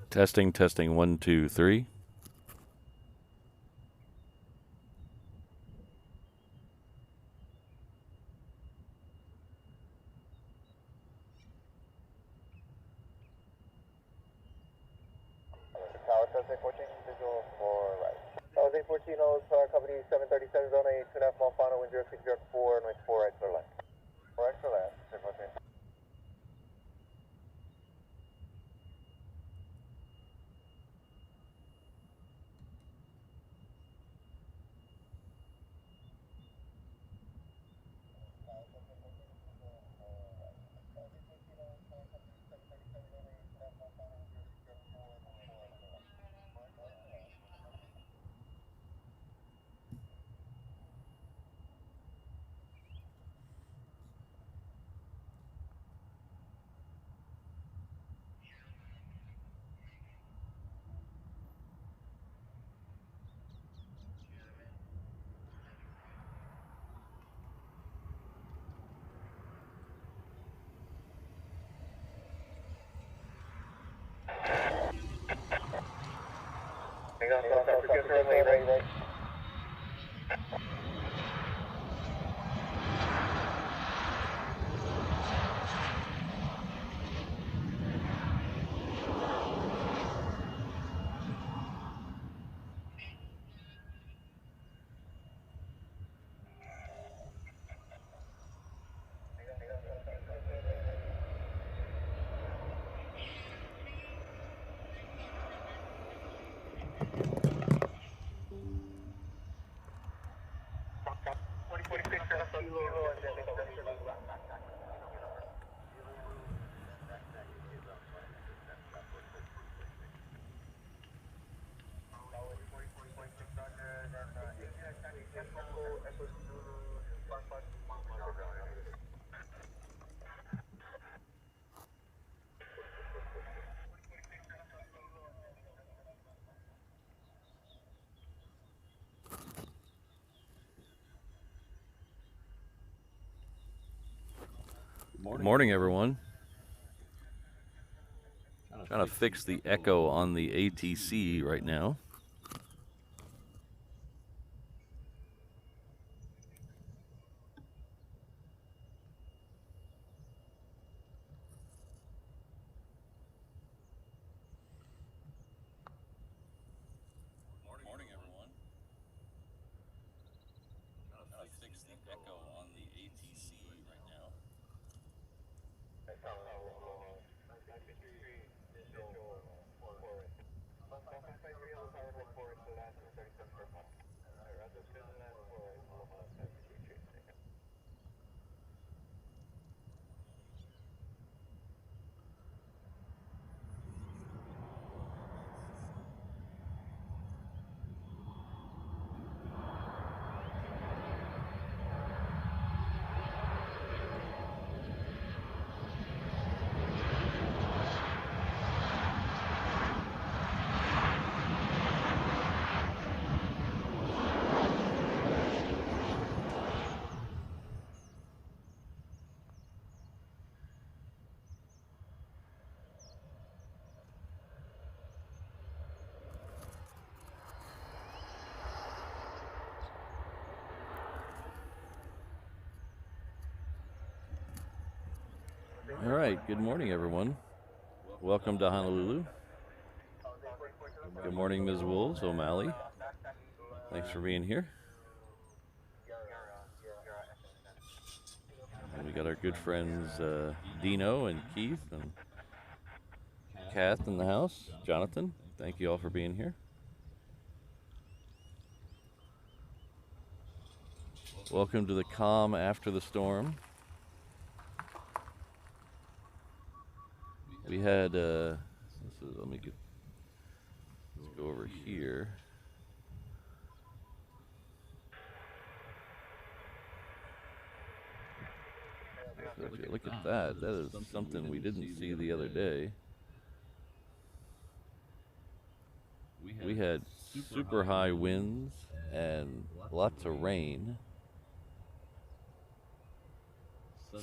Testing, testing, 1, 2, 3. Tower, South 14, visual for right. South 14 holds company 737 zone 8, 2.5 mile final, wind 0604, noise 4 right to the left. 4 right to the left, 14. Hang on, South Africa, runway right. Good morning, everyone. Trying to fix the echo on the ATC right now. Morning, everyone. Trying to fix the echo on the ATC right now. All right, good morning, everyone. Welcome to Honolulu. Good morning, Ms. Wolves, O'Malley. Thanks for being here. And we got our good friends Dino and Keith and Kath in the house. Jonathan, thank you all for being here. Welcome to the calm after the storm. We had, let's go over here. Look at that. That is something we didn't see the other day. We had super high winds and lots of rain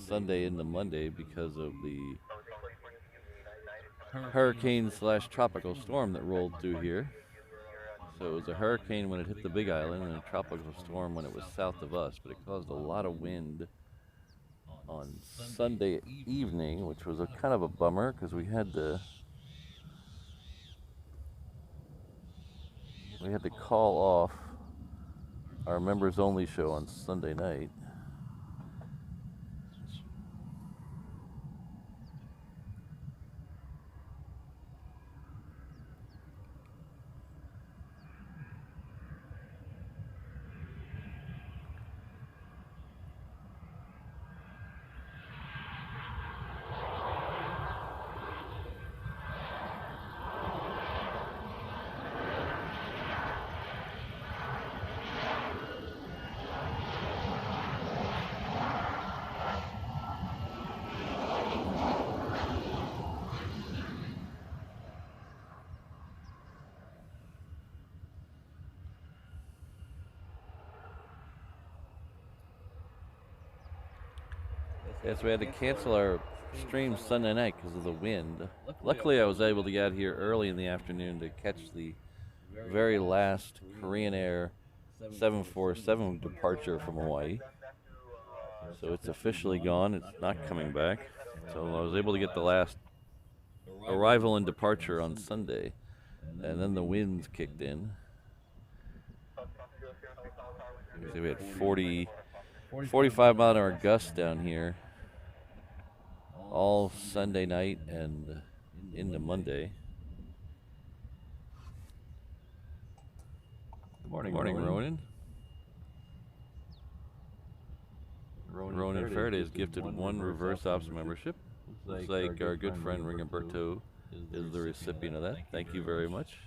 Sunday into Monday because of the hurricane slash tropical storm that rolled through here. So it was a hurricane when it hit the Big Island and a tropical storm when it was south of us, but it caused a lot of wind on Sunday evening, which was a kind of a bummer because we had to call off our members only show on Sunday night. Yes, we had to cancel our stream Sunday night because of the wind. Luckily, I was able to get out here early in the afternoon to catch the very last Korean Air 747 departure from Hawaii. So it's officially gone. It's not coming back. So I was able to get the last arrival and departure on Sunday. And then the winds kicked in. We had 45 mile an hour gusts down here all Sunday night and into Monday. Good morning, Ronan. Ronan Faraday is gifted one reverse ops membership. Looks like our good friend Ringoberto is the recipient of that. Thank you very much.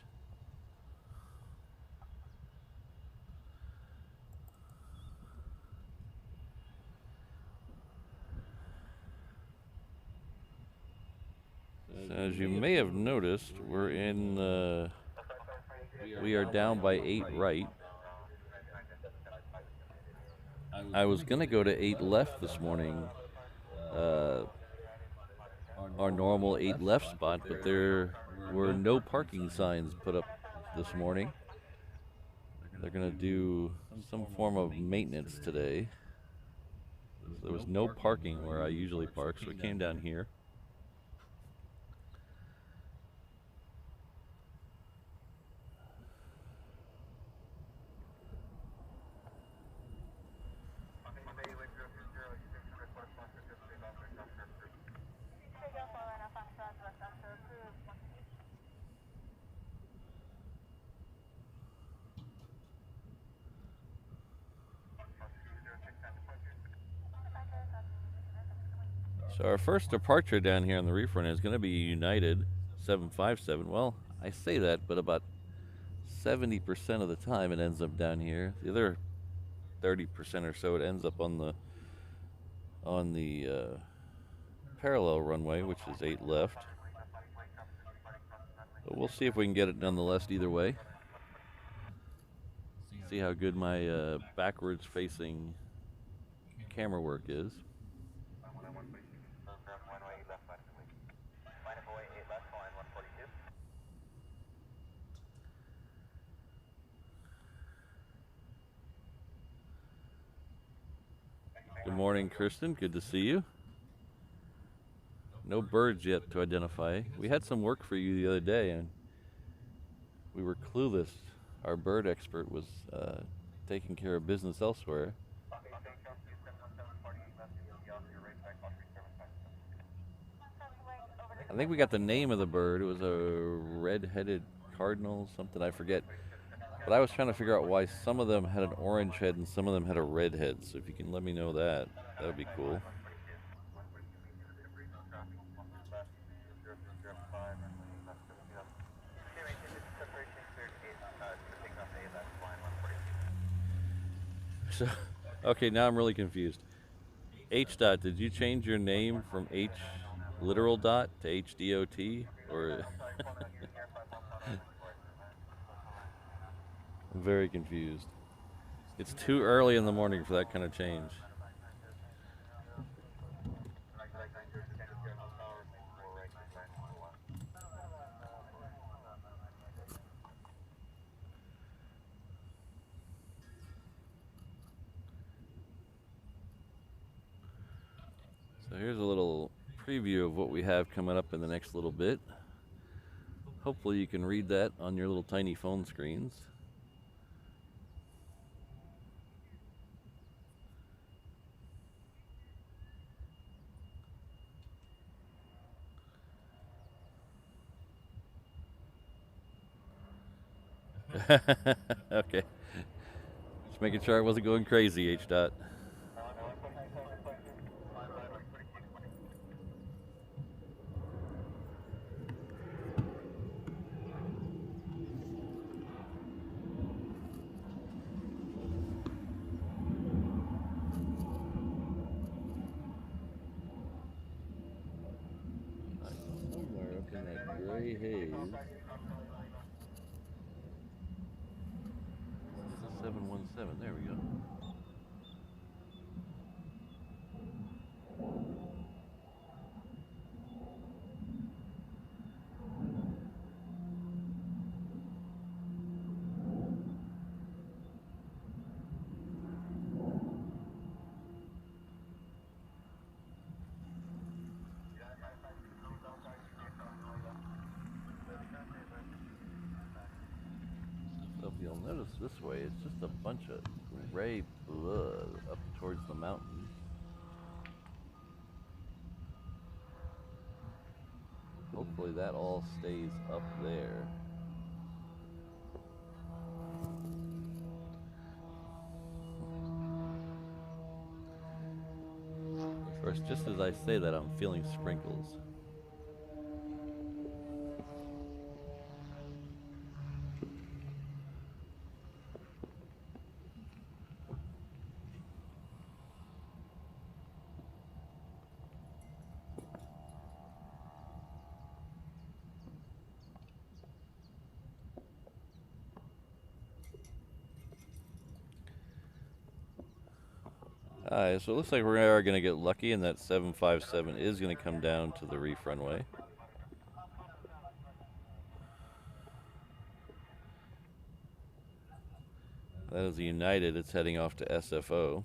As you may have noticed, we are down by 8 right. I was gonna go to 8 left this morning, our normal 8 left spot, but there were no parking signs put up this morning. They're gonna do some form of maintenance today. There was no parking where I usually park, so I came down here. So our first departure down here on the reef run is going to be United 757. Well, I say that, but about 70% of the time it ends up down here. The other 30% or so it ends up on the parallel runway, which is 8 left. But we'll see if we can get it nonetheless either way. See how good my backwards facing camera work is. Good morning, Kristen. Good to see you. No birds yet to identify. We had some work for you the other day, and we were clueless. Our bird expert was taking care of business elsewhere. I think we got the name of the bird. It was a red-headed cardinal, something I forget. But I was trying to figure out why some of them had an orange head and some of them had a red head. So if you can let me know that, that would be cool. So, okay, now I'm really confused. H dot, did you change your name from H literal dot to HDOT, or? I'm very confused. It's too early in the morning for that kind of change. So here's a little preview of what we have coming up in the next little bit. Hopefully you can read that on your little tiny phone screens. Okay. Just making sure I wasn't going crazy, H. Dot. Somewhere up in that gray haze. This is a 717. There we go. So if you'll notice this way, it's just a bunch of gray blood up towards the mountain. Hopefully that all stays up there. Of course, just as I say that, I'm feeling sprinkles. Alright, so it looks like we are going to get lucky, and that 757 is going to come down to the reef runway. That is the United. It's heading off to SFO.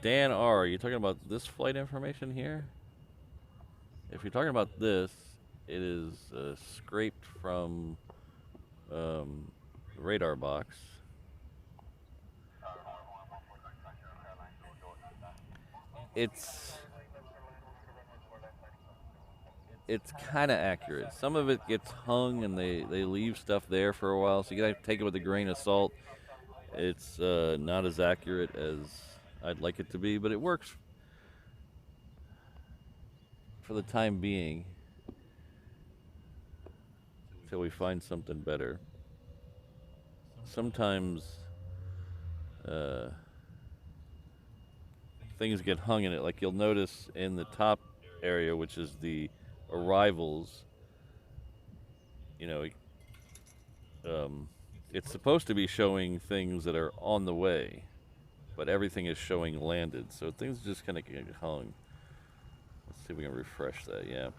Dan R., are you talking about this flight information here? If you're talking about this, it is scraped from the radar box. It's kind of accurate. Some of it gets hung and they leave stuff there for a while, so you gotta take it with a grain of salt. It's not as accurate as I'd like it to be, but it works for the time being until we find something better. Sometimes things get hung in it, like you'll notice in the top area, which is the arrivals, you know, it's supposed to be showing things that are on the way, but everything is showing landed, so things just kind of get hung. Let's see if we can refresh that. Yeah,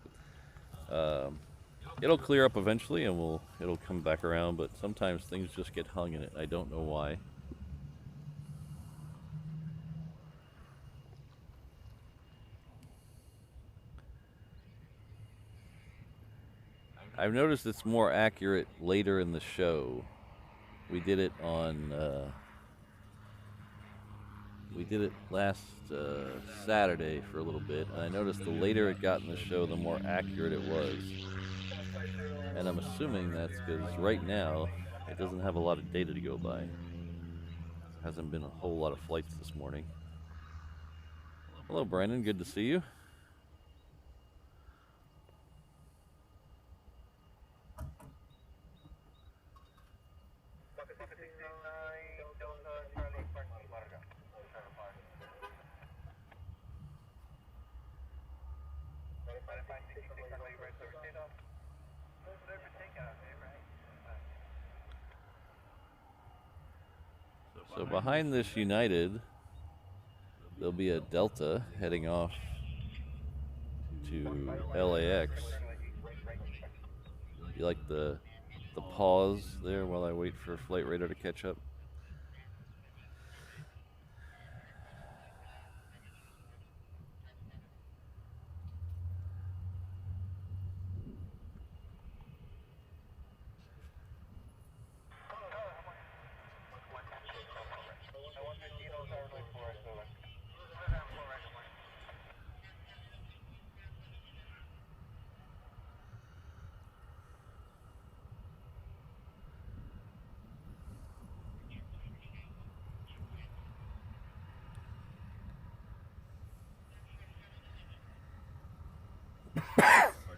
it'll clear up eventually, and it'll come back around, but sometimes things just get hung in it. I don't know why. I've noticed it's more accurate later in the show. We did it on, we did it last Saturday for a little bit, and I noticed the later it got in the show, the more accurate it was. And I'm assuming that's because right now it doesn't have a lot of data to go by. Hasn't been a whole lot of flights this morning. Hello, Brandon. Good to see you. So behind this United, there'll be a Delta heading off to LAX. You like the the pause there while I wait for flight radar to catch up.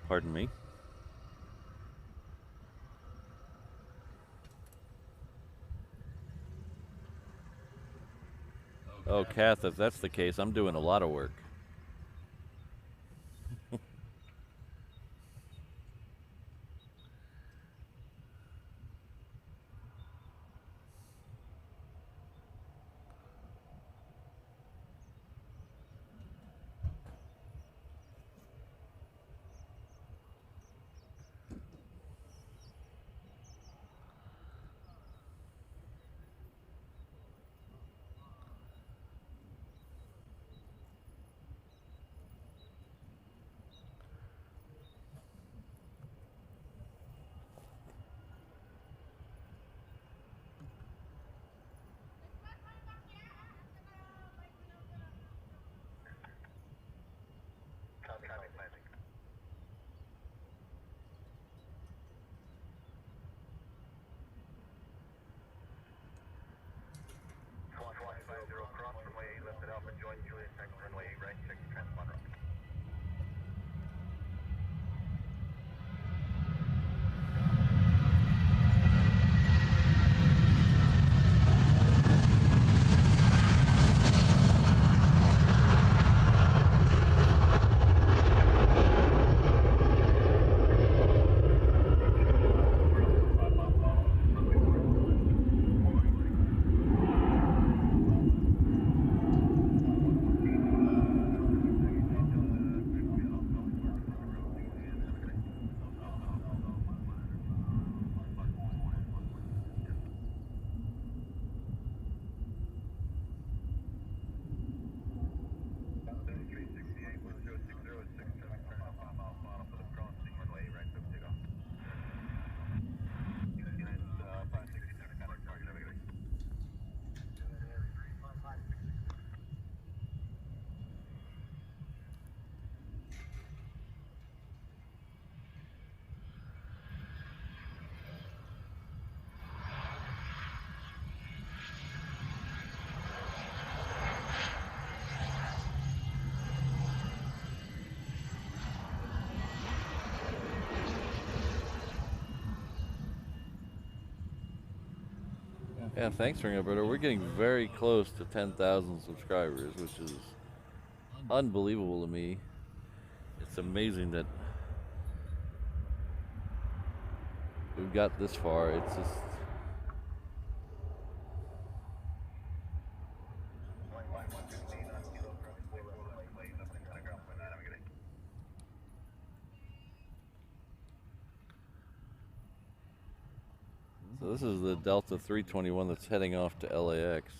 Pardon me. Oh, Kath, if that's the case, I'm doing a lot of work. Yeah, thanks, Ring Alberto. We're getting very close to 10,000 subscribers, which is unbelievable to me. It's amazing that we've got this far. It's just... So this is the Delta 321 that's heading off to LAX.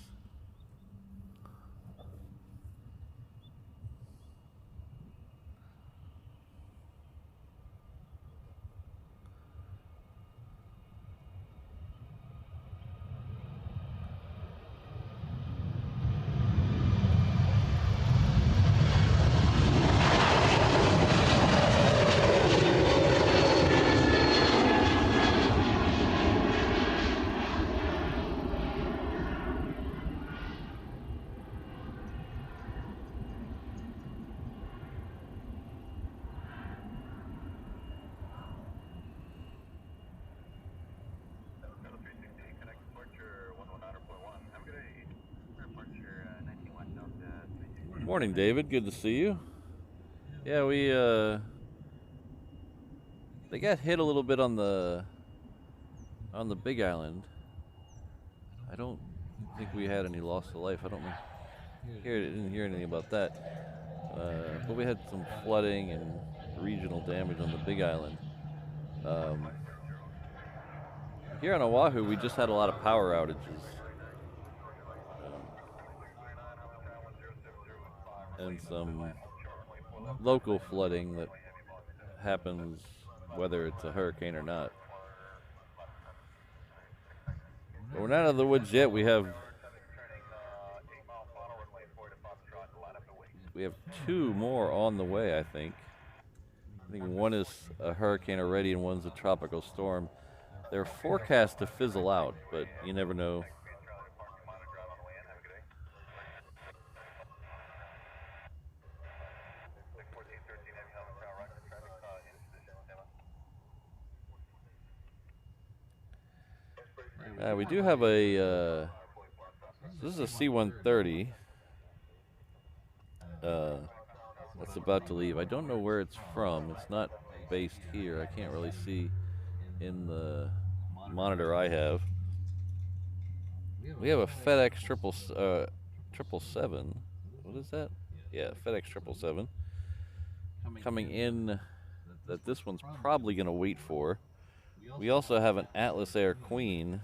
Morning, David. Good to see you. Yeah, they got hit a little bit on the Big Island. I don't think we had any loss of life. I didn't hear anything about that. But we had some flooding and regional damage on the Big Island. Here on Oahu, we just had a lot of power outages. And some local flooding that happens whether it's a hurricane or not. But we're not out of the woods yet. We have two more on the way, I think. I think one is a hurricane already and one's a tropical storm. They're forecast to fizzle out, but you never know. We do have a, this is a C-130 that's about to leave. I don't know where it's from. It's not based here. I can't really see in the monitor I have. We have a FedEx 777. What is that? Yeah, FedEx 777 coming in that this one's probably going to wait for. We also have an Atlas Air Queen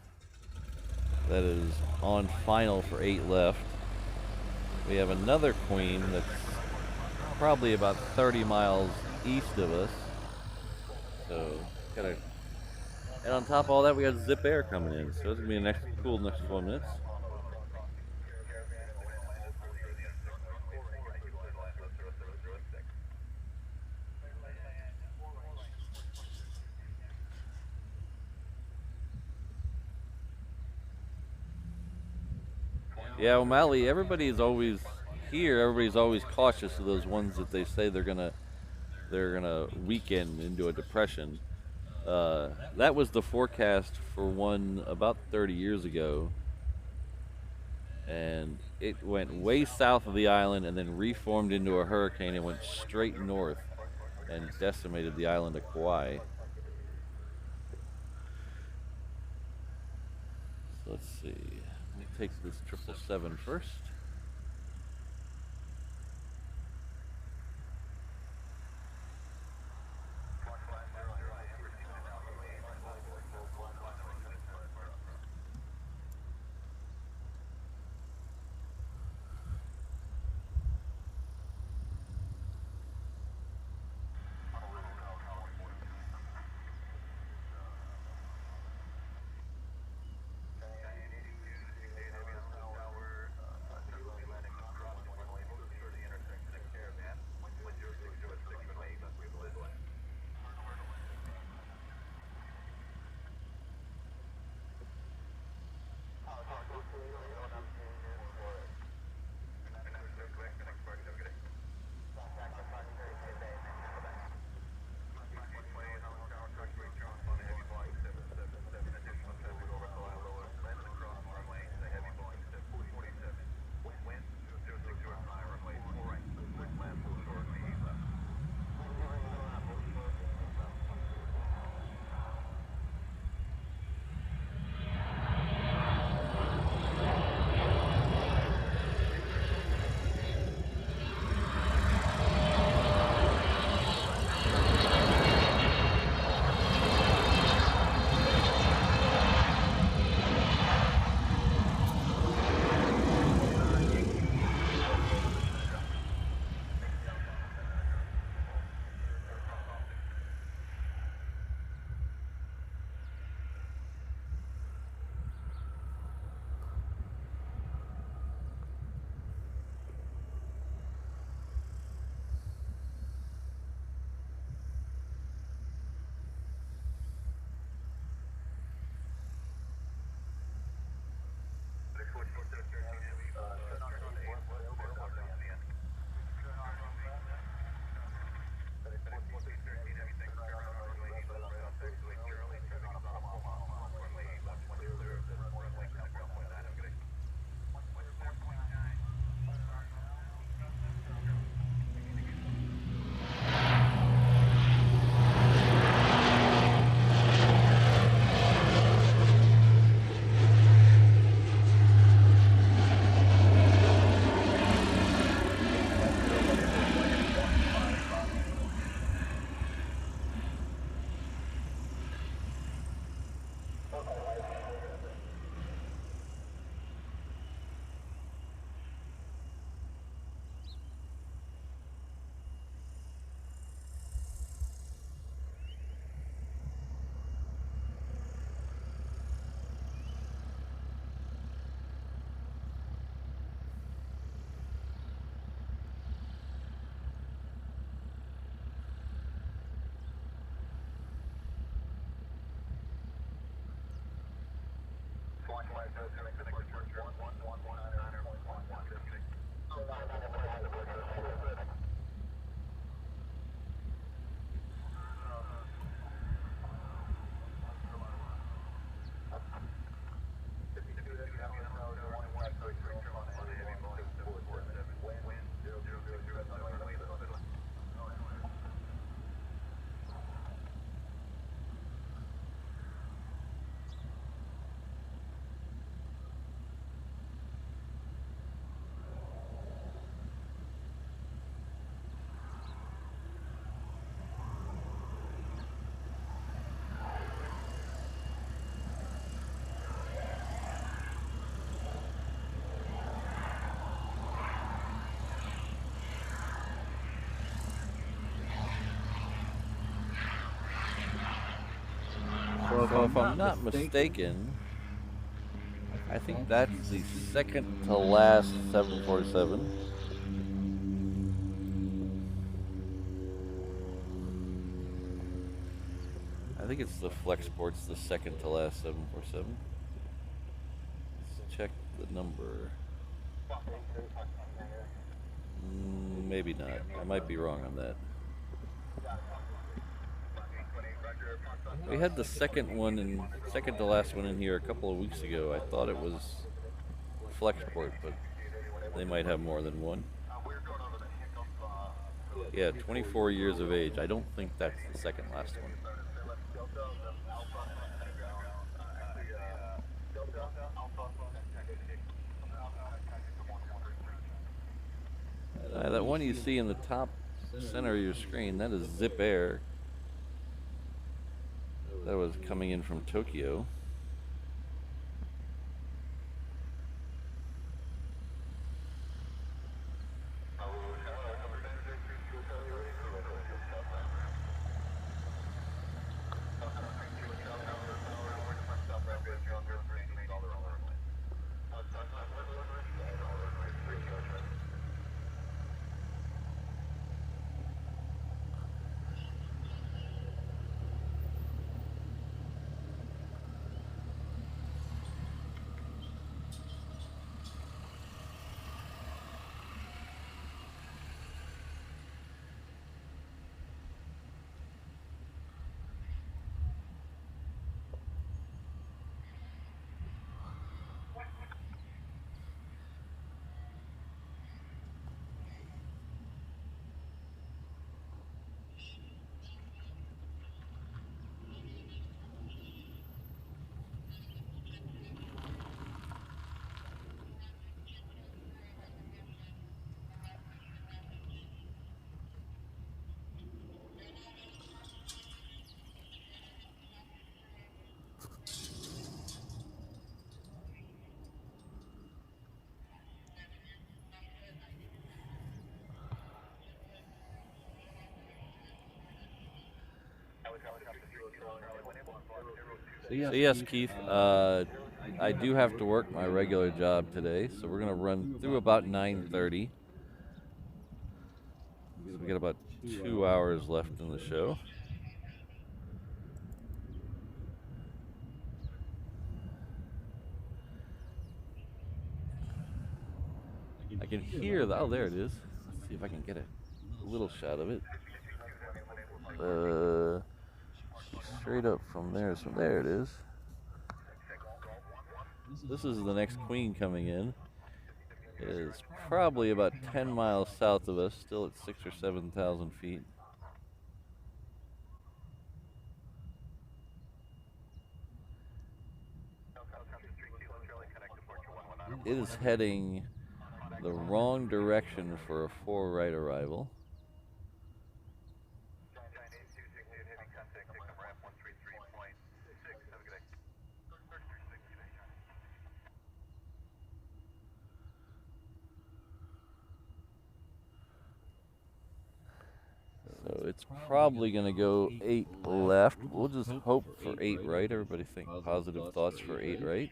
that is on final for 8 left. We have another Queen that's probably about 30 miles east of us. So, and on top of all that, we got Zip Air coming in. So it's gonna be a cool next 4 minutes. Yeah, O'Malley, everybody's always cautious of those ones that they say they're gonna weaken into a depression. That was the forecast for one about 30 years ago, and it went way south of the island and then reformed into a hurricane and went straight north and decimated the island of Kauai. So let's see. Let me take this 777 first. So if I'm not mistaken, I think that's the second to last 747. I think it's the Flexport's the second to last 747. Let's check the number. Maybe not. I might be wrong on that. We had the second to last one in here a couple of weeks ago. I thought it was Flexport, but they might have more than one. Yeah, 24 years of age. I don't think that's the second last one. That one you see in the top center of your screen, that is Zip Air. That was coming in from Tokyo. So yes, Keith, I do have to work my regular job today, so we're gonna run through about 9:30. So we got about 2 hours left in the show. I can hear the, oh, there it is. Let's see if I can get a little shot of it. Straight up from there, so there it is. This is the next Queen coming in. It is probably about 10 miles south of us, still at 6,000 or 7,000 feet. It is heading the wrong direction for a 4 right arrival. So it's probably going to go 8 left. We'll just hope for 8 right. Everybody think positive thoughts for 8 right.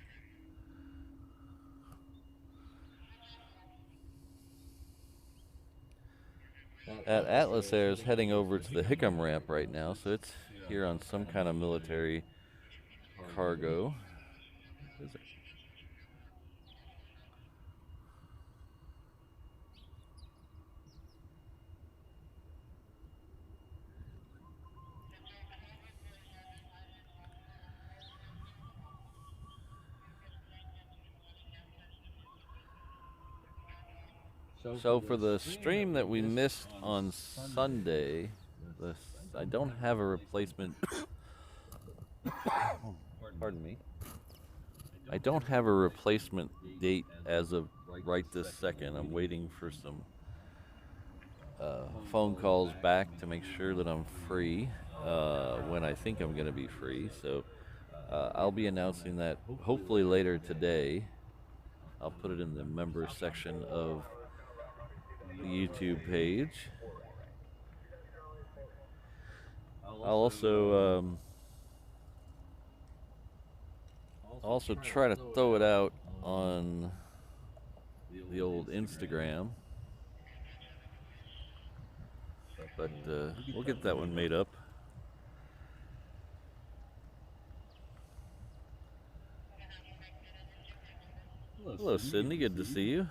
At Atlas Air is heading over to the Hickam ramp right now, so it's here on some kind of military cargo. So for the stream that we missed on Sunday, I don't have a replacement. Pardon me. I don't have a replacement date as of right this second. I'm waiting for some phone calls back to make sure that I'm free when I think I'm going to be free. So I'll be announcing that hopefully later today. I'll put it in the member section of the YouTube page. I'll also try to throw it out on the old Instagram, but we'll get that one made up. Hello, Sydney. Good to see you.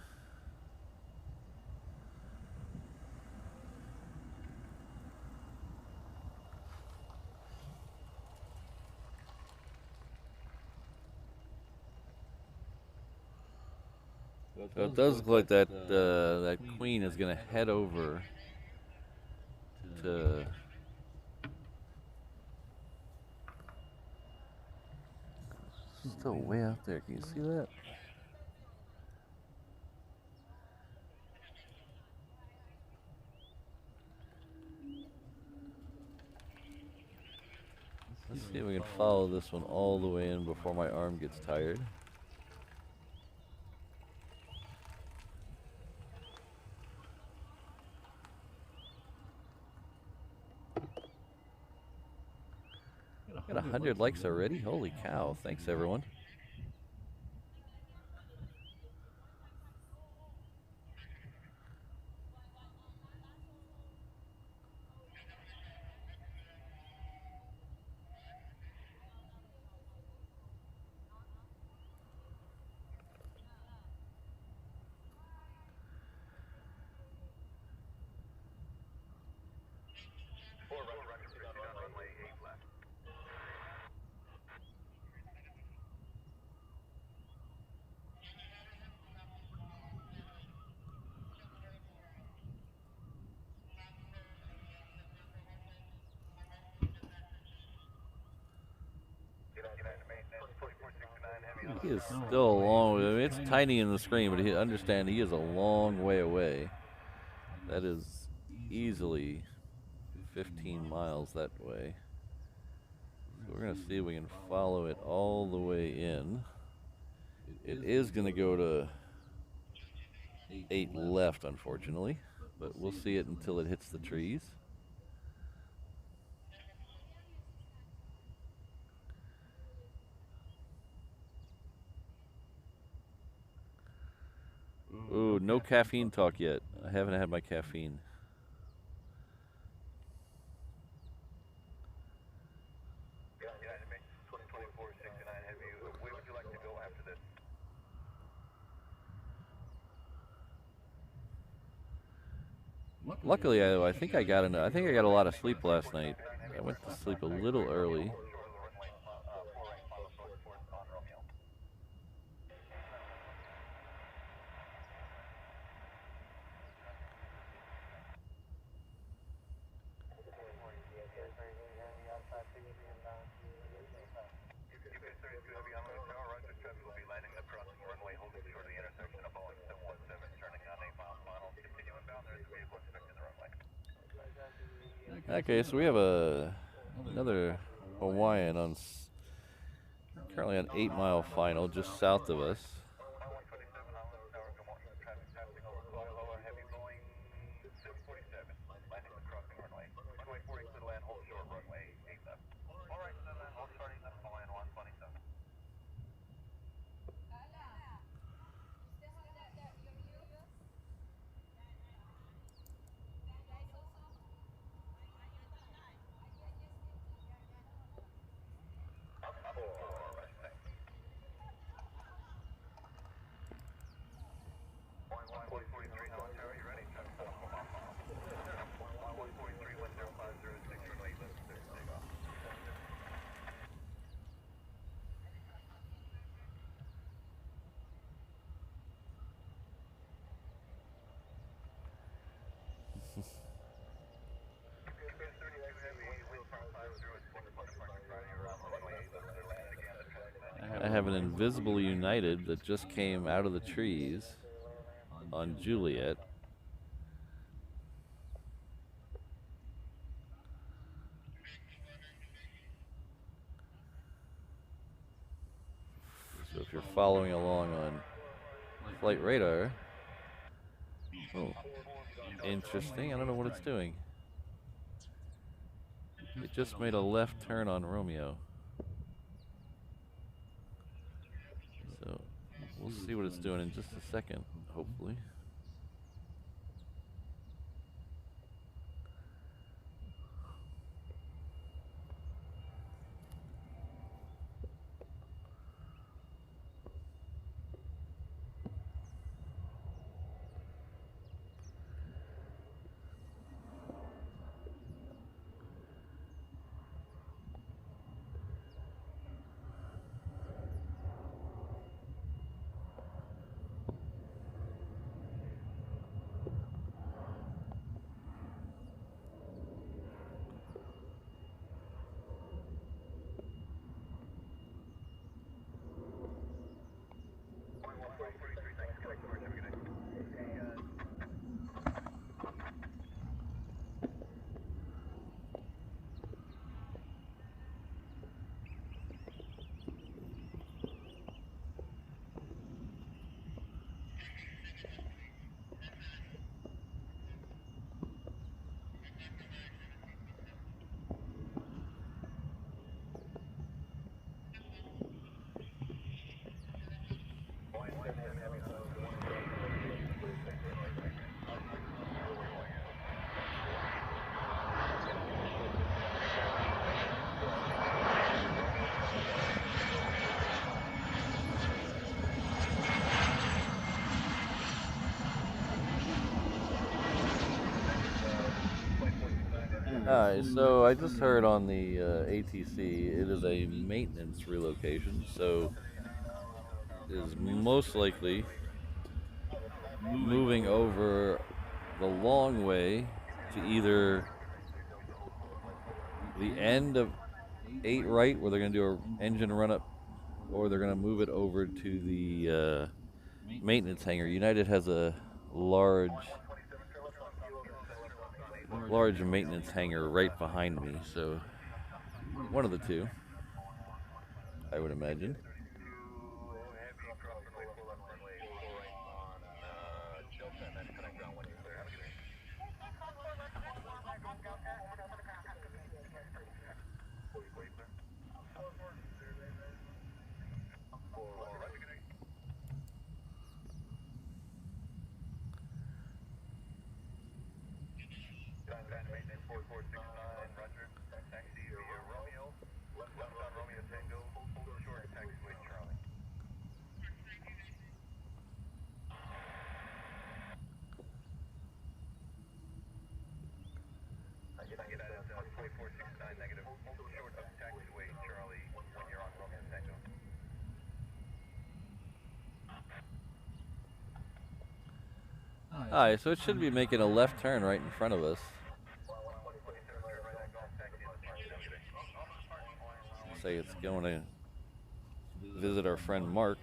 So it does look like that that Queen is going to head over to still way out there. Can you see that? Let's see if we can follow this one all the way in before my arm gets tired. Got 100 likes already? Holy cow. Thanks, everyone. He is still a long way. I mean, it's tiny in the screen, but understand he is a long way away. That is easily 15 miles that way. So we're going to see if we can follow it all the way in. It is going to go to 8 left, unfortunately, but we'll see it until it hits the trees. Ooh, no caffeine talk yet. I haven't had my caffeine. Luckily, I think I got a lot of sleep last night. I went to sleep a little early. Okay, so we have another Hawaiian currently on 8 Mile final, just south of us. I have an invisible United that just came out of the trees on Juliet. So if you're following along on flight radar, oh, interesting. I don't know what it's doing. It just made a left turn on Romeo. So we'll see what it's doing in just a second, hopefully. Hi, so I just heard on the ATC it is a maintenance relocation, so it is most likely moving over the long way to either the end of 8 right, where they're going to do an engine run up, or they're going to move it over to the maintenance hangar. United has a large maintenance hangar right behind me, so one of the two, I would imagine. Hi, so it should be making a left turn right in front of us. Looks like it's going to visit our friend Mark.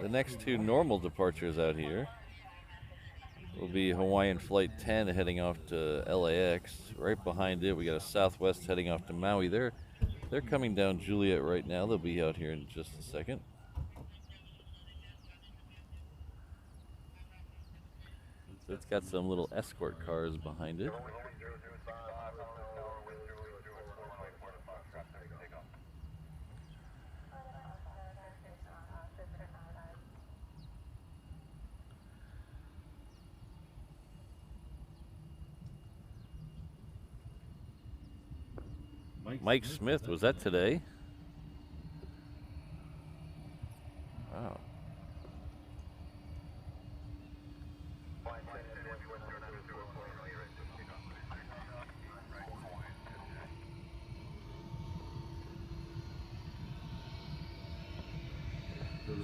The next two normal departures out here will be Hawaiian Flight 10 heading off to LAX. Right behind it, we got a Southwest heading off to Maui. They're coming down Juliet right now. They'll be out here in just a second. So it's got some little escort cars behind it. Mike Smith, was that today? Wow.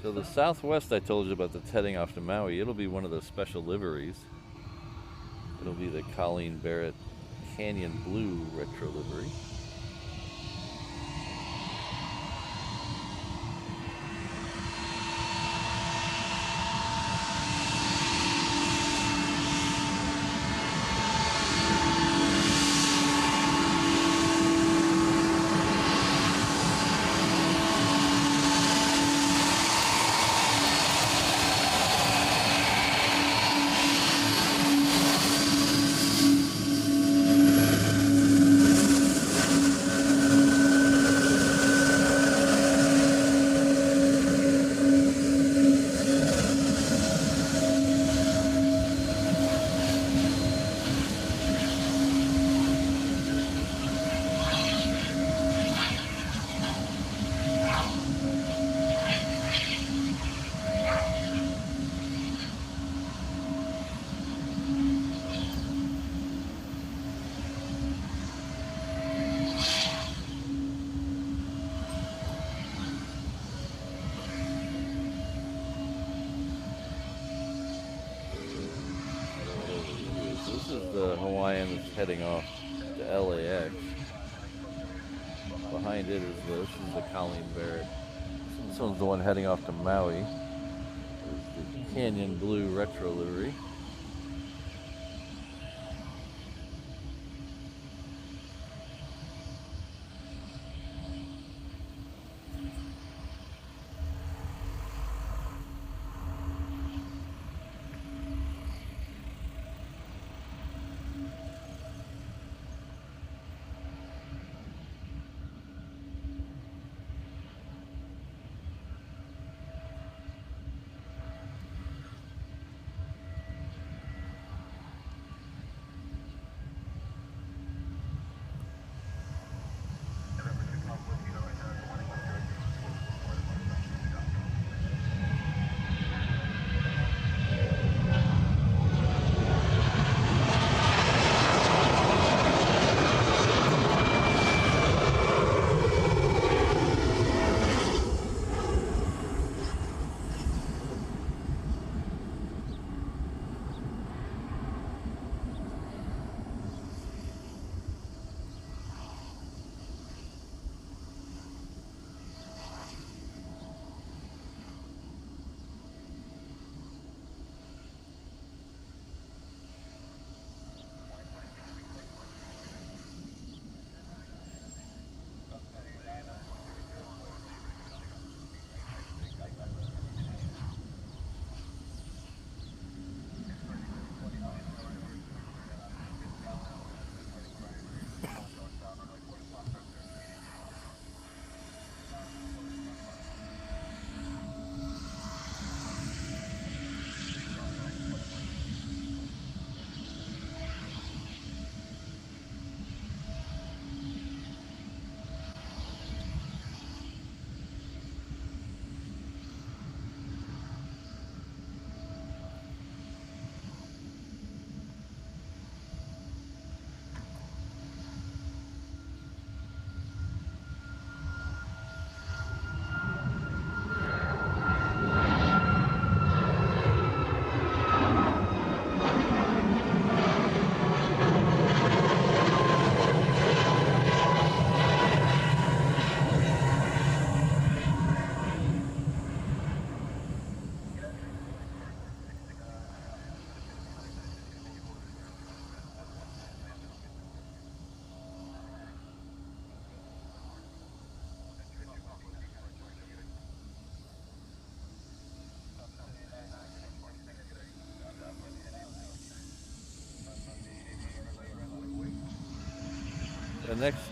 So the Southwest I told you about that's heading off to Maui, it'll be one of the special liveries. It'll be the Colleen Barrett Canyon Blue retro livery. This is the Hawaiian that's heading off to LAX. Behind it is this is the Colleen Barrett. This one's the one heading off to Maui. There's the Canyon Blue retro livery.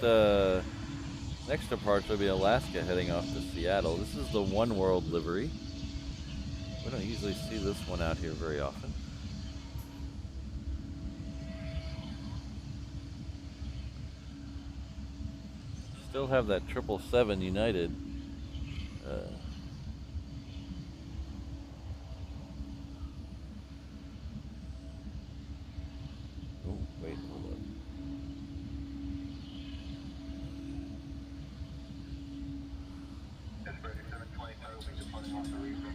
The next departure will be Alaska heading off to Seattle. This is the One World livery. We don't usually see this one out here very often. Still have that 777 United. Oh, wait, hold on. That's 3722, departing off the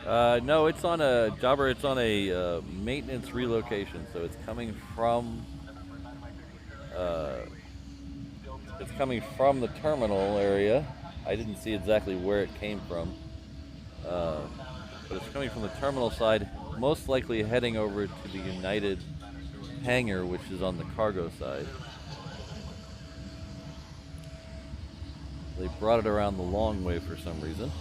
No, it's on a jobber. It's on a maintenance relocation, so it's coming from uh, the terminal area. I didn't see exactly where it came from, uh, but it's coming from the terminal side, most likely heading over to the United hangar, which is on the cargo side. They brought it around the long way for some reason.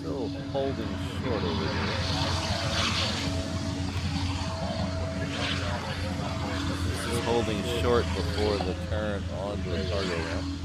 Still holding short over here. This is holding short before the turn onto the cargo ramp.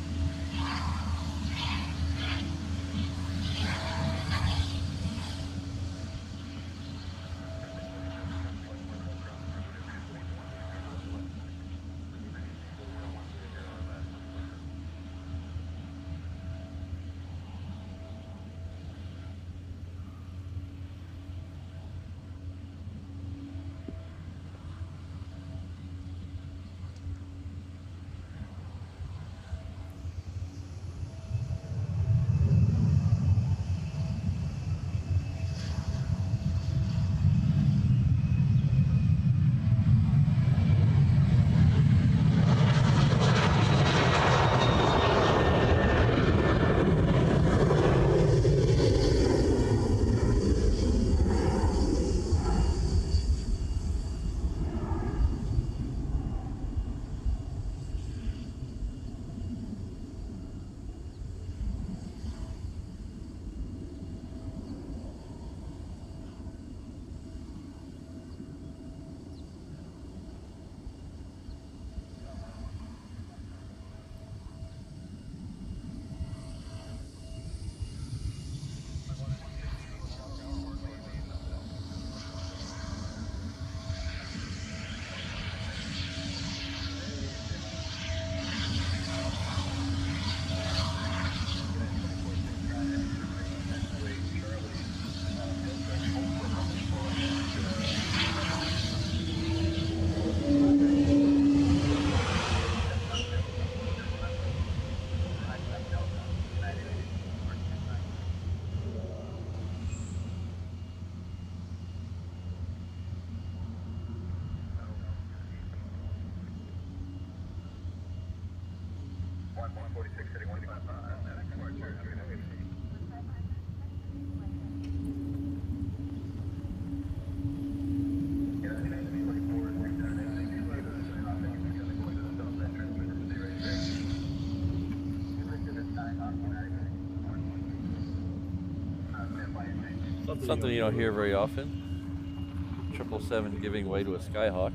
Something you don't hear very often. 777 giving way to a Skyhawk.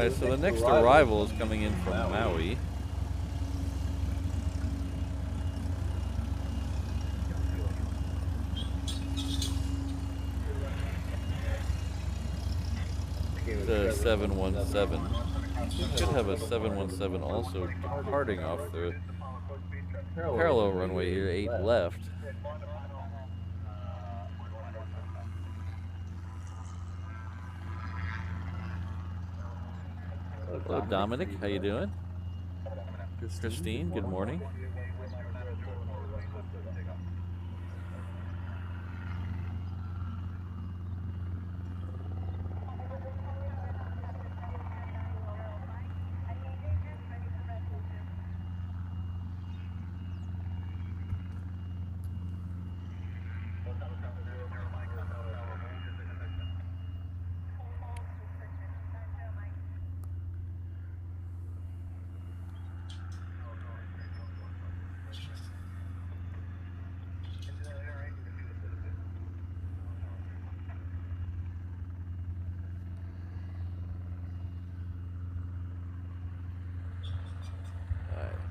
Alright, so the next arrival is coming in from Maui. The 717. We could have a 717 also departing off the parallel runway here, 8 left. Hello, Dominic. How you doing? Christine, good morning.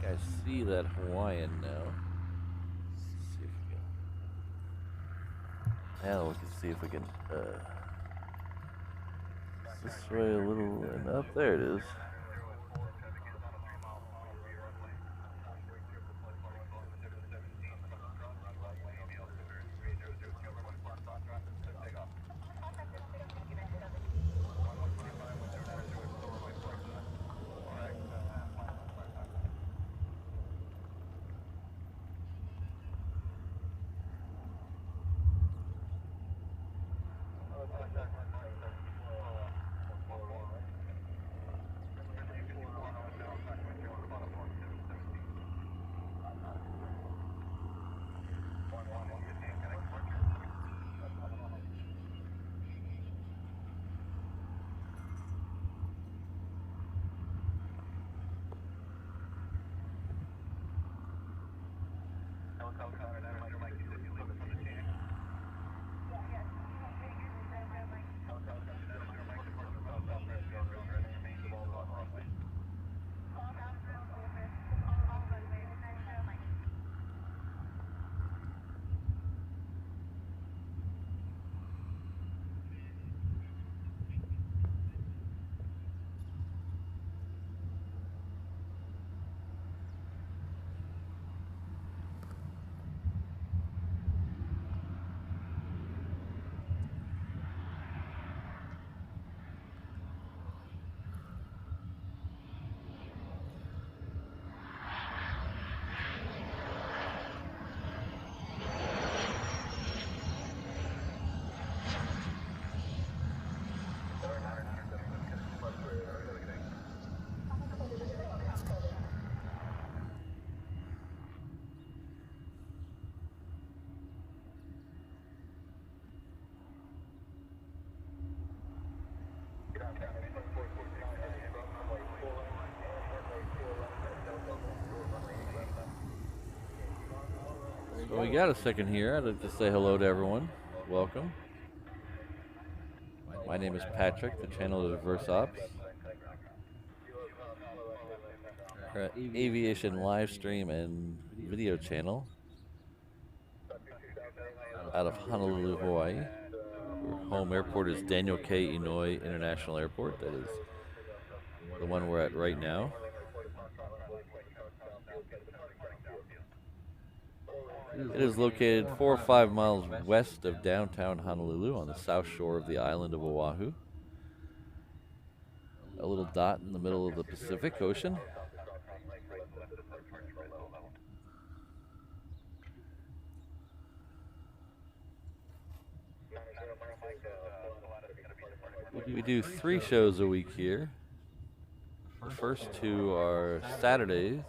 I see that Hawaiian now. Let's see if we can. Now we can see if we can. This way a little and up. There it is. So we got a second here. I'd like to say hello to everyone. Welcome. My name is Patrick. The channel is Diverse Ops. Our aviation live stream and video channel out of Honolulu, Hawaii. Our home airport is Daniel K. Inouye International Airport. That is the one we're at right now. It is located 4 or 5 miles west of downtown Honolulu on the south shore of the island of Oahu. A little dot in the middle of the Pacific Ocean. We do 3 shows a week here. The first 2 are Saturdays,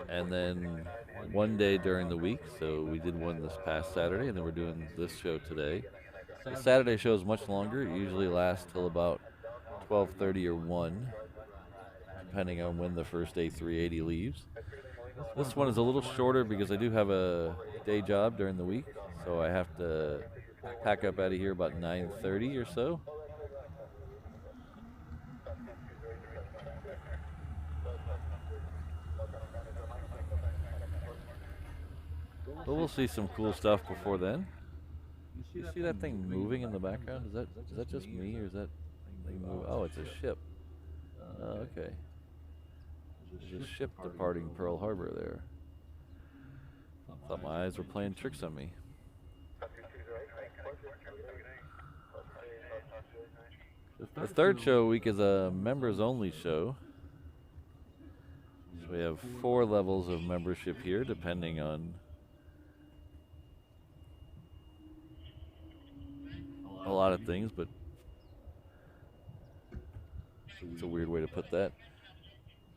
and then one day during the week. So we did one this past Saturday, and then we're doing this show today. The Saturday show is much longer. It usually lasts till about 12:30 or 1, depending on when the first A380 leaves. This one is a little shorter because I do have a day job during the week, so I have to pack up out of here about 9:30 or so. But we'll see some cool stuff before then. You see that thing moving in the background? Is that just me, or is that thing moving? Oh, it's a ship. Oh, okay. There's a ship departing Pearl Harbor there. Thought my eyes were playing tricks on me. The third show week is a members-only show. So we have 4 levels of membership here, depending on a lot of things, but it's a weird way to put that.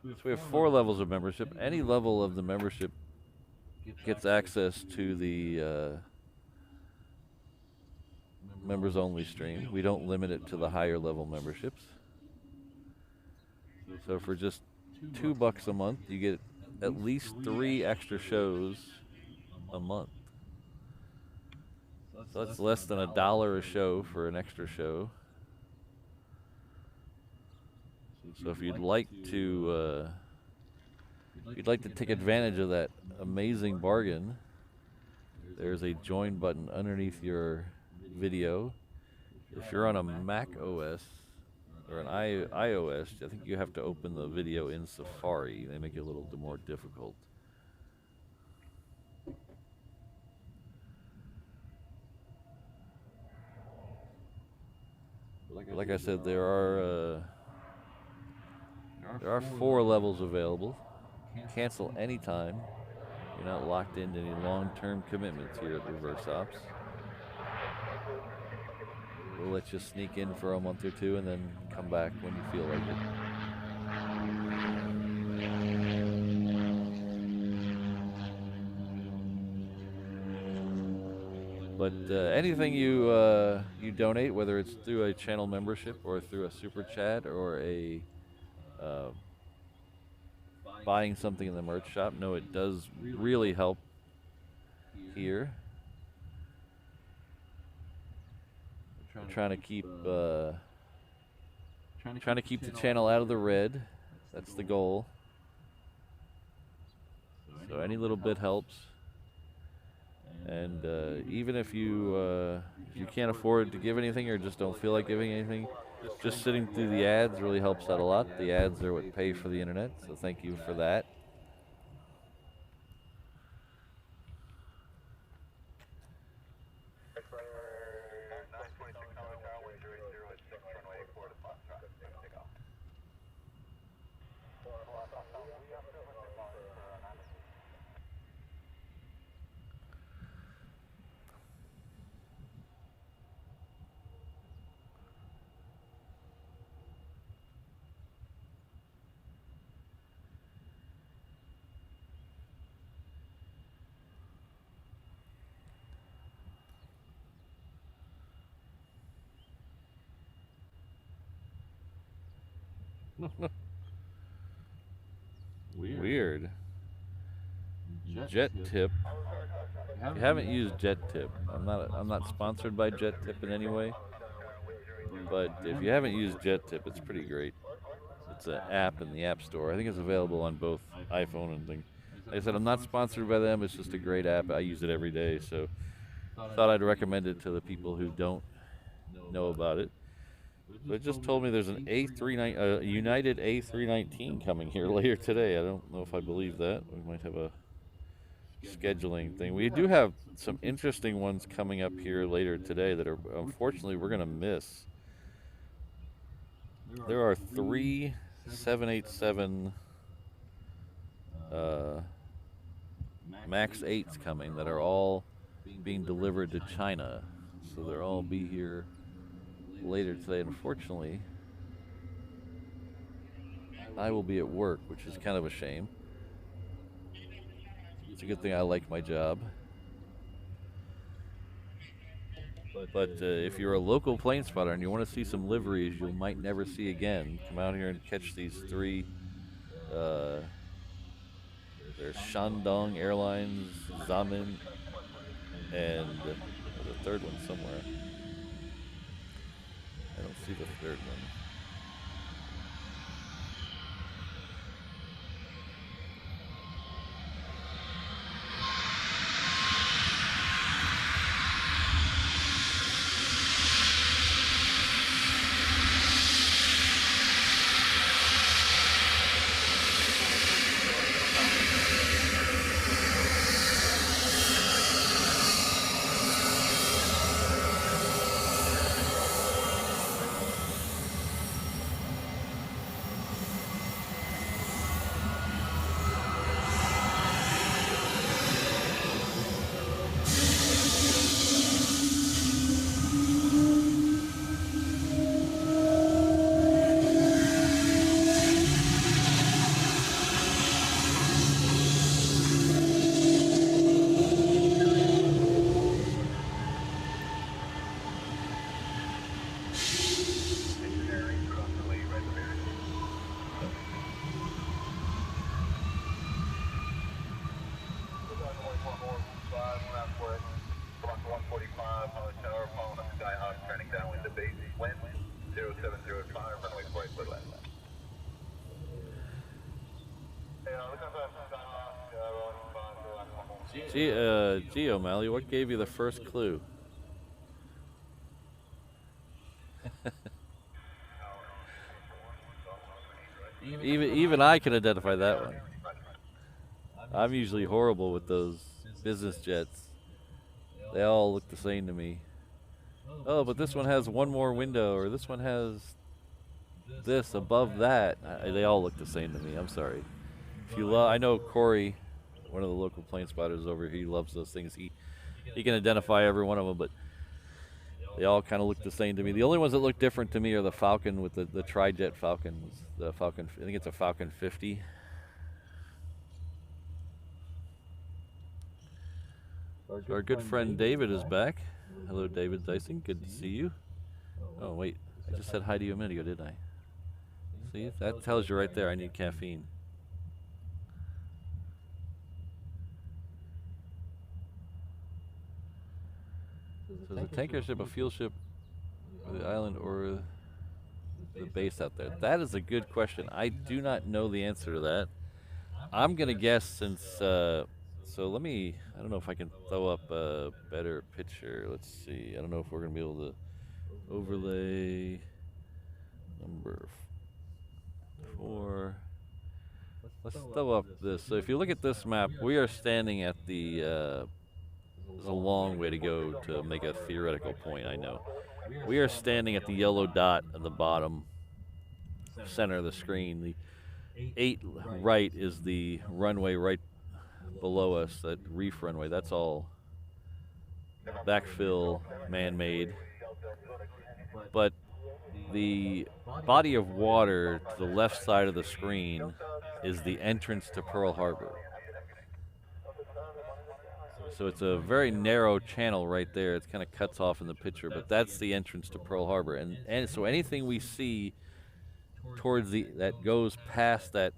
So we have 4 levels of membership. Any level of the membership gets access to the members only stream. We don't limit it to the higher level memberships. So for just $2 a month, you get at least 3 extra shows a month. So that's less than $1 a show for an extra show. So if you'd like to take advantage of that amazing bargain, there's a join button underneath your video. If you're on a Mac OS or an iOS, I think you have to open the video in Safari. They make it a little more difficult. Like I said, there are 4 levels available. Cancel anytime. You're not locked into any long-term commitments here at Reverse Ops. We'll let you sneak in for a month or 2 and then come back when you feel like it. But anything you donate, whether it's through a channel membership or through a super chat or a buying something in the merch shop, no, it does really help here. We're trying to keep the channel out of the red. That's the goal. So any little bit helps. And even if you can't afford to give anything or just don't feel like giving anything, just sitting through the ads really helps out a lot. The ads are what pay for the internet, so thank you for that. Weird. Jet Tip. If you haven't used Jet Tip, I'm not sponsored by Jet Tip in any way, but if you haven't used Jet Tip, it's pretty great. It's an app in the App Store. I think it's available on both iPhone and things. Like I said, I'm not sponsored by them. It's just a great app. I use it every day, so thought I'd recommend it to the people who don't know about it. But it just told me there's an United A319 coming here later today. I don't know if I believe that. We might have a scheduling thing. We do have some interesting ones coming up here later today that are, unfortunately, we're going to miss. There are 3 787 MAX 8s coming that are all being delivered to China. So they'll all be here later today. Unfortunately, I will be at work, which is kind of a shame. It's a good thing I like my job. But if you're a local plane spotter and you want to see some liveries you might never see again, come out here and catch these 3. There's Shandong Airlines, Xiamen, and there's a third one somewhere. I don't see the third one. Gee, O'Malley, what gave you the first clue? Even I can identify that one. I'm usually horrible with those business jets. They all look the same to me. Oh, but this one has one more window, or this one has this above that. They all look the same to me. I'm sorry. If you love, I know Corey, one of the local plane spotters over here, he loves those things. He can identify every one of them, but they all kind of look the same to me. The only ones that look different to me are the Falcon with the tri-jet Falcons. The Falcon, I think it's a Falcon 50. Our good friend David is back. Hello, David Dyson. Good to see you. Oh, wait. I just said hi to you a minute ago, didn't I? See, that tells you right there I need caffeine. So is a tanker ship a fuel ship for the island or the base out there? That is a good question. I do not know the answer to that. I'm going to guess since, so let me, I don't know if I can throw up a better picture. Let's see. I don't know if we're going to be able to overlay number 4. Let's throw up this. So if you look at this map, we are standing at the, there's a long way to go to make a theoretical point, I know. We are standing at the yellow dot at the bottom center of the screen. The 8 right is the runway right below us, that reef runway. That's all backfill, man-made. But the body of water to the left side of the screen is the entrance to Pearl Harbor. So it's a very narrow channel right there. It kind of cuts off in the picture, but that's the entrance to Pearl Harbor. And so anything we see towards that goes past that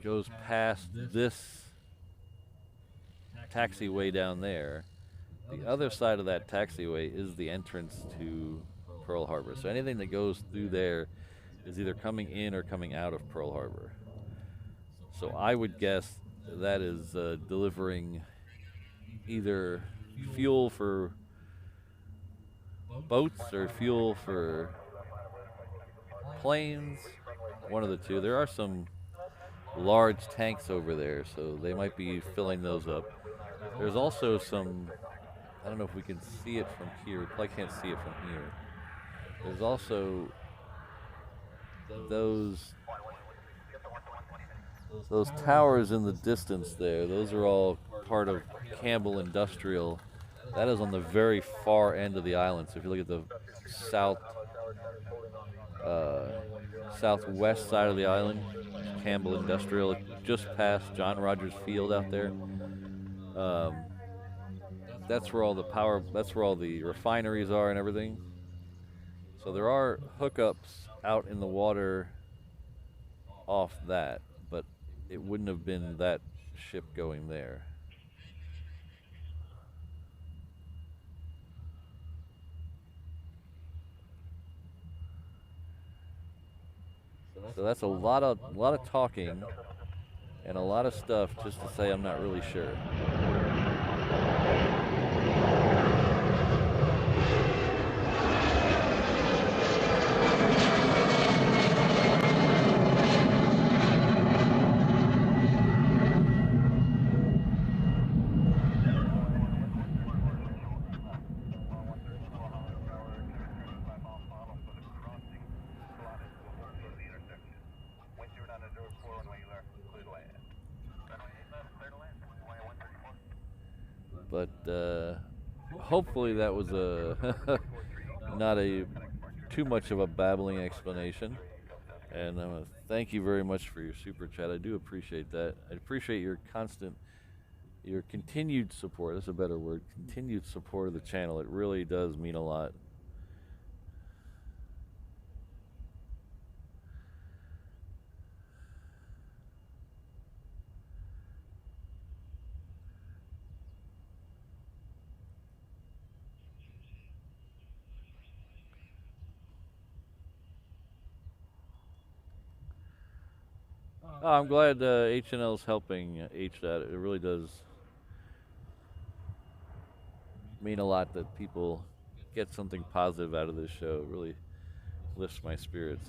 goes past this taxiway down there. The other side of that taxiway is the entrance to Pearl Harbor. So anything that goes through there is either coming in or coming out of Pearl Harbor. So I would guess that is delivering either fuel for boats or fuel for planes, one of the two. There are some large tanks over there, so they might be filling those up. There's also some, I don't know if we can see it from here. We probably can't see it from here. There's also those towers in the distance there. Those are all part of Campbell Industrial. That is on the very far end of the island. So if you look at the southwest side of the island, Campbell Industrial, just past John Rogers Field out there. That's where all the refineries are and everything. So there are hookups out in the water off that, but it wouldn't have been that ship going there. So that's a lot of talking and a lot of stuff just to say I'm not really sure. But hopefully that was not too much of a babbling explanation. And thank you very much for your super chat. I do appreciate that. I appreciate your continued support. That's a better word. Continued support of the channel. It really does mean a lot. Oh, I'm glad HNL's helping HDAT. It really does mean a lot that people get something positive out of this show. It really lifts my spirits.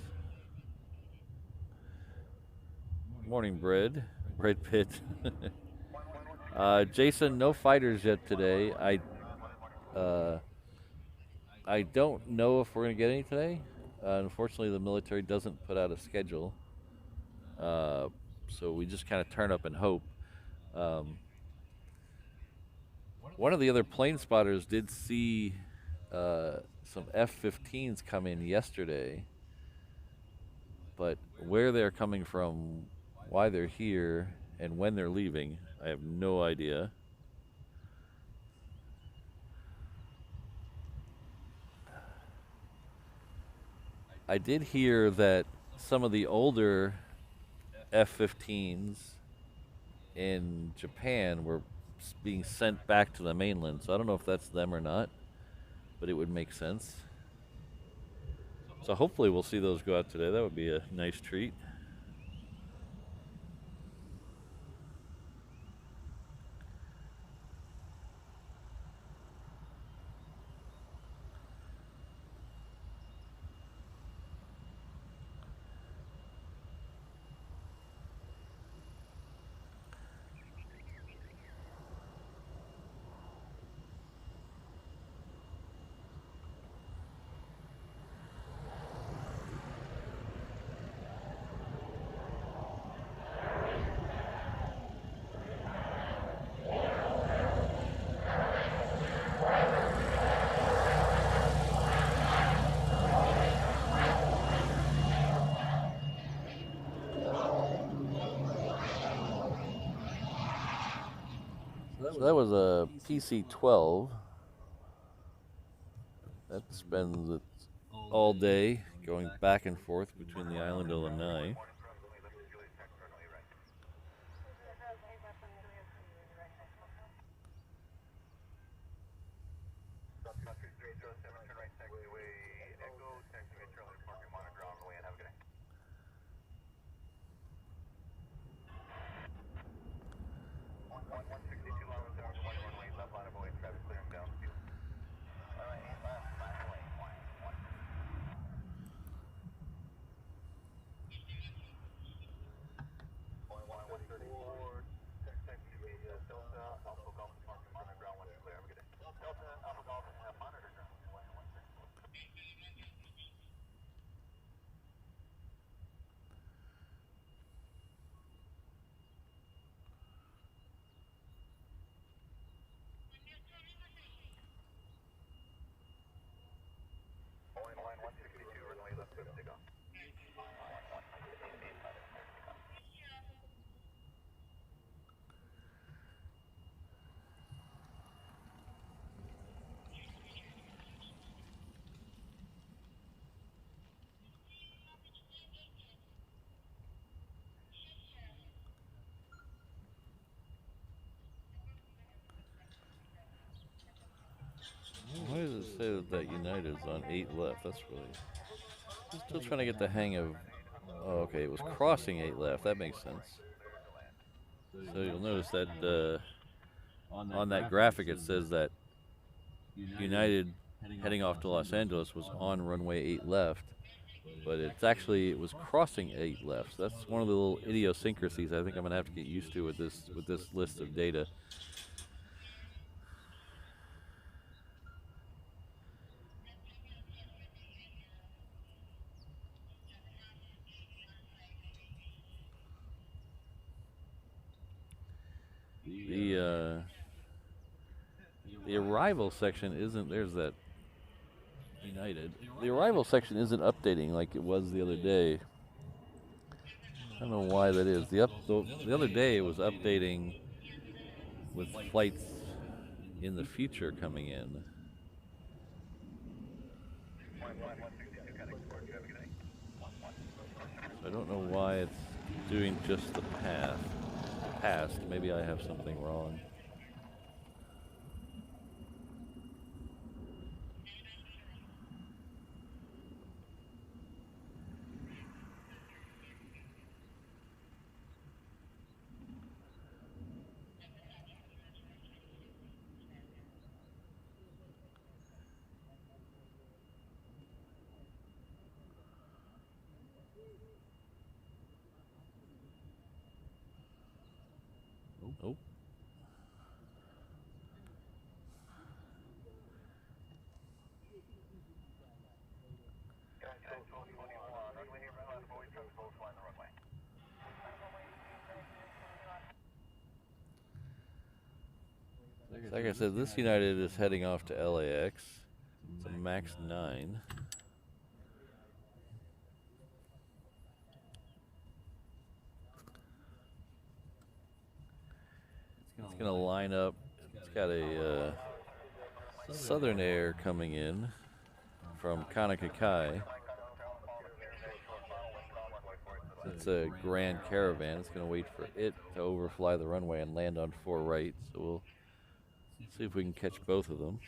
Morning, Bread Pit. Jason, no fighters yet today. I don't know if we're gonna get any today. Unfortunately, the military doesn't put out a schedule, so we just kind of turn up and hope. Um, One of the other plane spotters did see some F-15s come in yesterday, but where they're coming from, why they're here, and when they're leaving, I have no idea. I did hear that some of the older F-15s in Japan were being sent back to the mainland, so I don't know if that's them or not, but it would make sense. So hopefully we'll see those go out today. That would be a nice treat. So that was a PC-12. That spends it all day going back and forth between the island of Lanai. Why does it say that United's on 8 left? That's really... I'm still trying to get the hang of... Oh, okay, it was crossing 8 left. That makes sense. So you'll notice that on that graphic it says that United heading off to Los Angeles was on runway 8 left, but it was crossing 8 left. So that's one of the little idiosyncrasies I think I'm gonna have to get used to with this list of data. The arrival section isn't. There's that United. The arrival section isn't updating like it was the other day. I don't know why that is. The other day it was updating with flights in the future coming in. So I don't know why it's doing just the past. Maybe I have something wrong. Oh. Like I said, this United is heading off to LAX. It's a MAX 9. It's going to line up. It's got a Southern Air coming in from Kanakakai. It's a Grand Caravan. It's going to wait for it to overfly the runway and land on 4 right. So we'll see if we can catch both of them.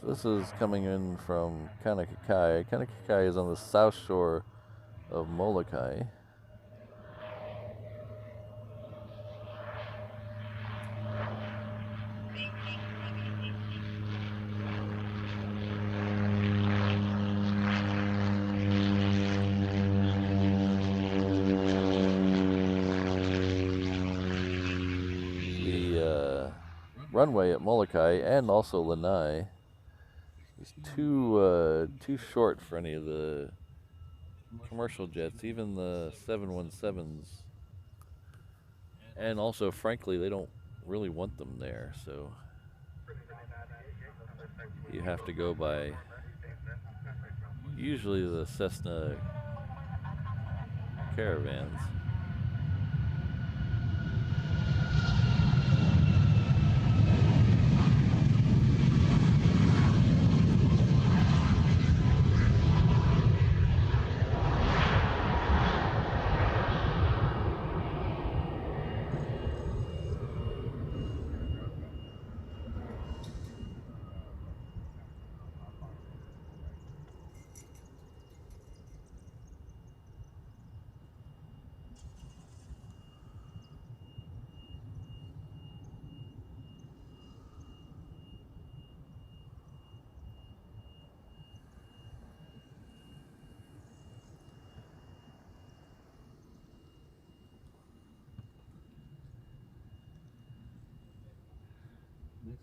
This is coming in from Kanakakai. Kanakakai is on the south shore of Molokai. The runway at Molokai and also Lanai is too short for any of the commercial jets, even the 717s. And also, frankly, they don't really want them there, so you have to go by usually the Cessna Caravans.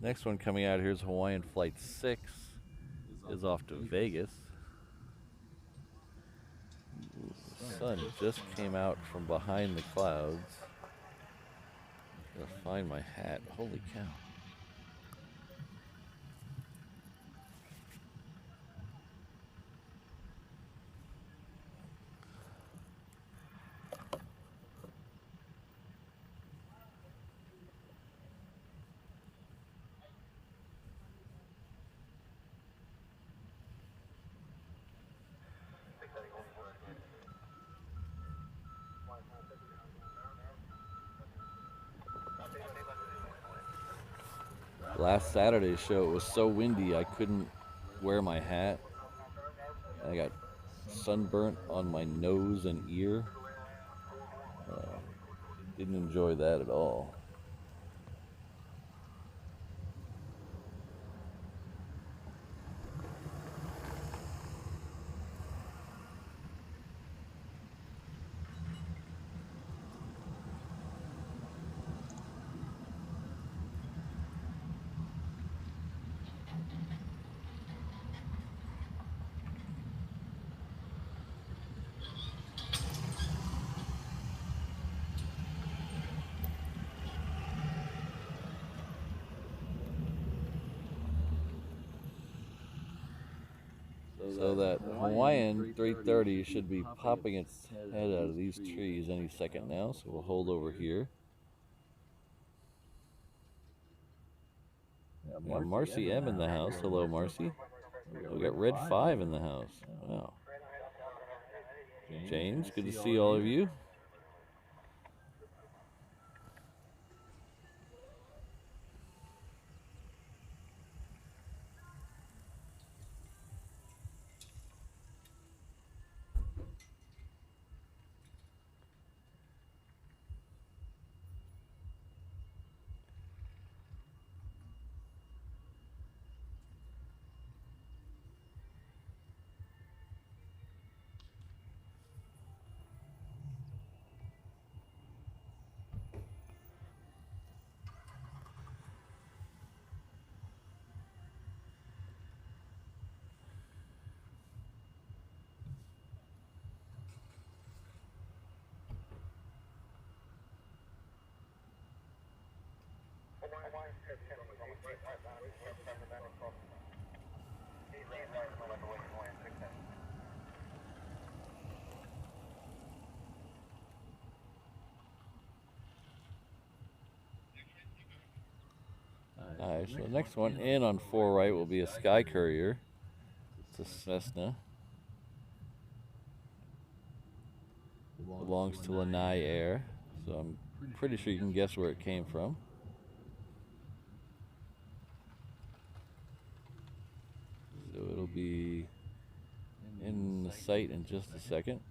Next one coming out here is Hawaiian Flight 6, is off to Vegas. The sun just came out from behind the clouds. Gotta find my hat. Holy cow. Last Saturday's show, it was so windy I couldn't wear my hat. I got sunburnt on my nose and ear. Didn't enjoy that at all. So that Hawaiian 330 should be popping its head out of these trees any second now, so we'll hold over here. We got Marcy M in the house. Hello, Marcy. We got Red 5 in the house. Wow. James, good to see all of you. Alright, so the next one in on 4 right will be a Sky Courier. It's a Cessna. Belongs to Lanai Air, so I'm pretty sure you can guess where it came from. So it'll be in the sight in just a second.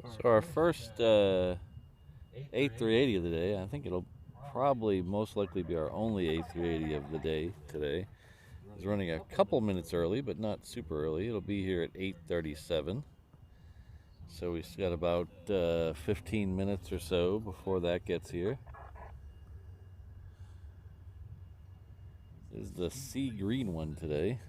So our first A380 of the day, I think it'll probably most likely be our only A380 of the day today, is running a couple minutes early, but not super early. It'll be here at 8:37. So we've got about 15 minutes or so before that gets here. This is the sea green one today.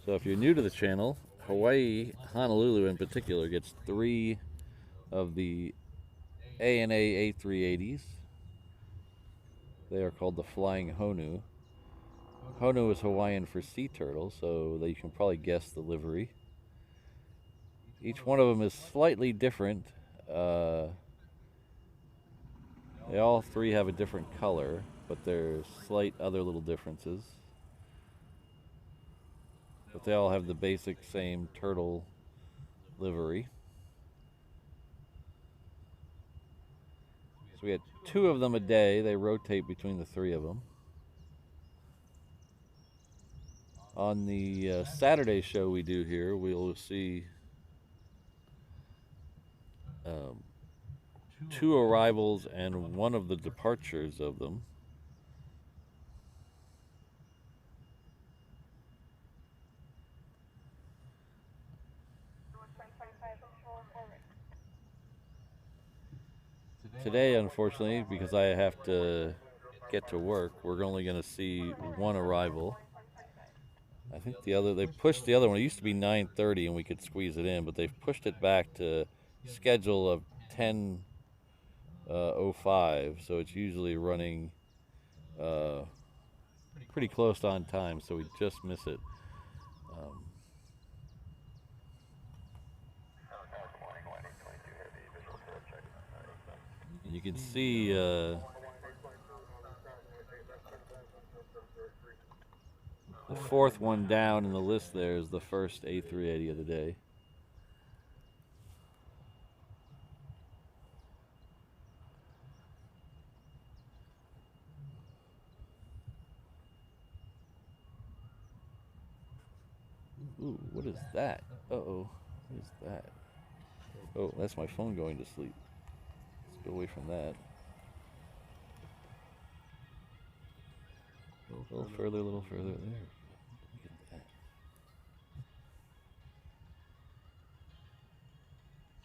So if you're new to the channel, Hawaii, Honolulu in particular, gets 3 of the ANA A380s. They are called the Flying Honu. Honu is Hawaiian for sea turtle, so you can probably guess the livery. Each one of them is slightly different. They all 3 have a different color, but there's slight other little differences. But they all have the basic same turtle livery. So we had 2 of them a day. They rotate between the 3 of them. On the Saturday show we do here, we'll see 2 arrivals and 1 of the departures of them. Today, unfortunately, because I have to get to work, we're only going to see 1 arrival. I think they pushed the other one. It used to be 9:30 and we could squeeze it in, but they've pushed it back to schedule of 10:05, so it's usually running pretty close on time, so we just miss it. You can see the 4th one down in the list there is the first A380 of the day. Ooh, what is that? Uh-oh, what is that? Oh, that's my phone going to sleep. Let's go away from that. A little further there. Look at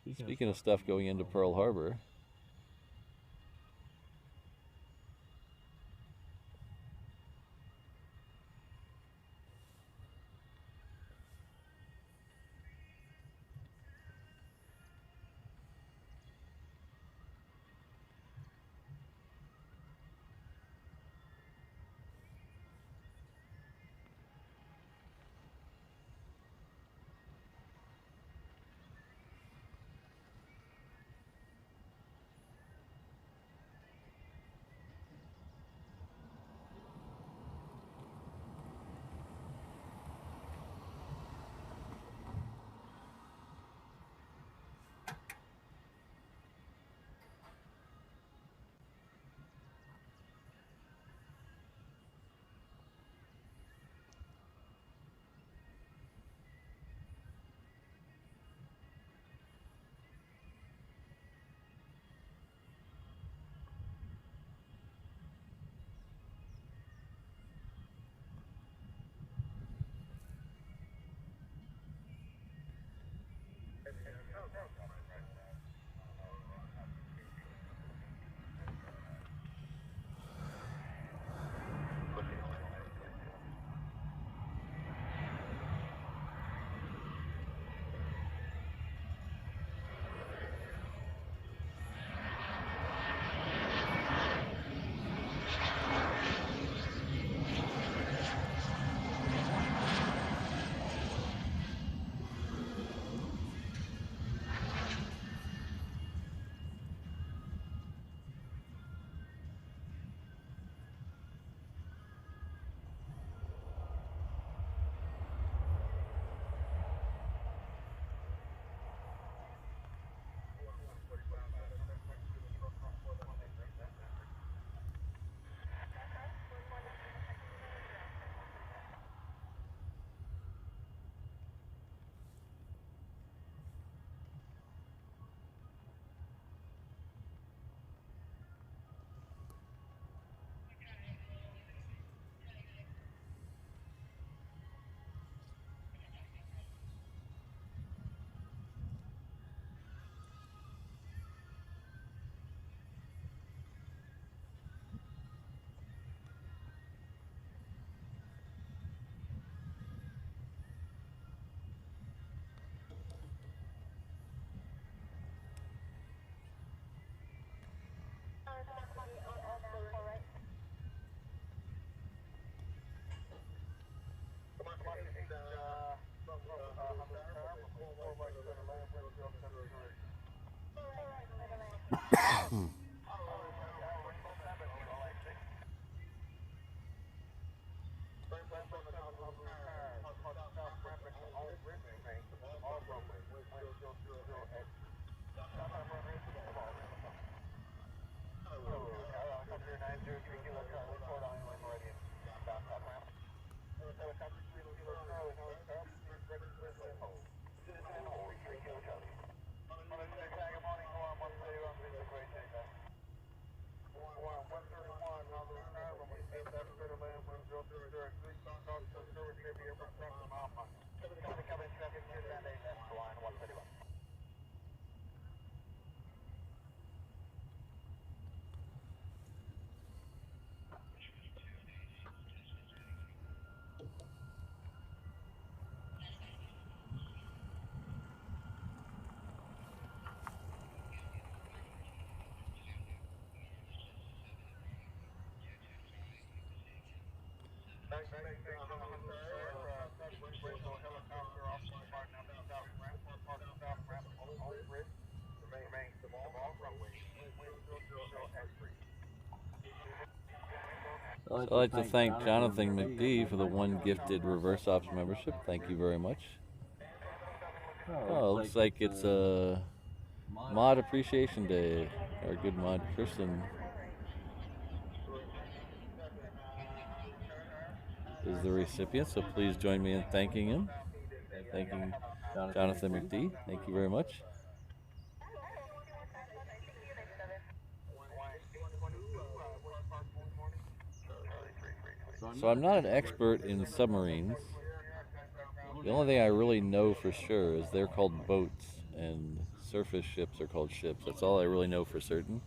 that. Speaking of stuff going into Pearl Harbor, So I'd like to thank Jonathan McD for the one gifted reverse ops membership. Thank you very much. Oh, looks like it's a Mod Appreciation Day. Our good mod Kristen is the recipient, so please join me in thanking him. Thanking Jonathan McD. Thank you very much. So I'm not an expert in submarines. The only thing I really know for sure is they're called boats and surface ships are called ships. That's all I really know for certain.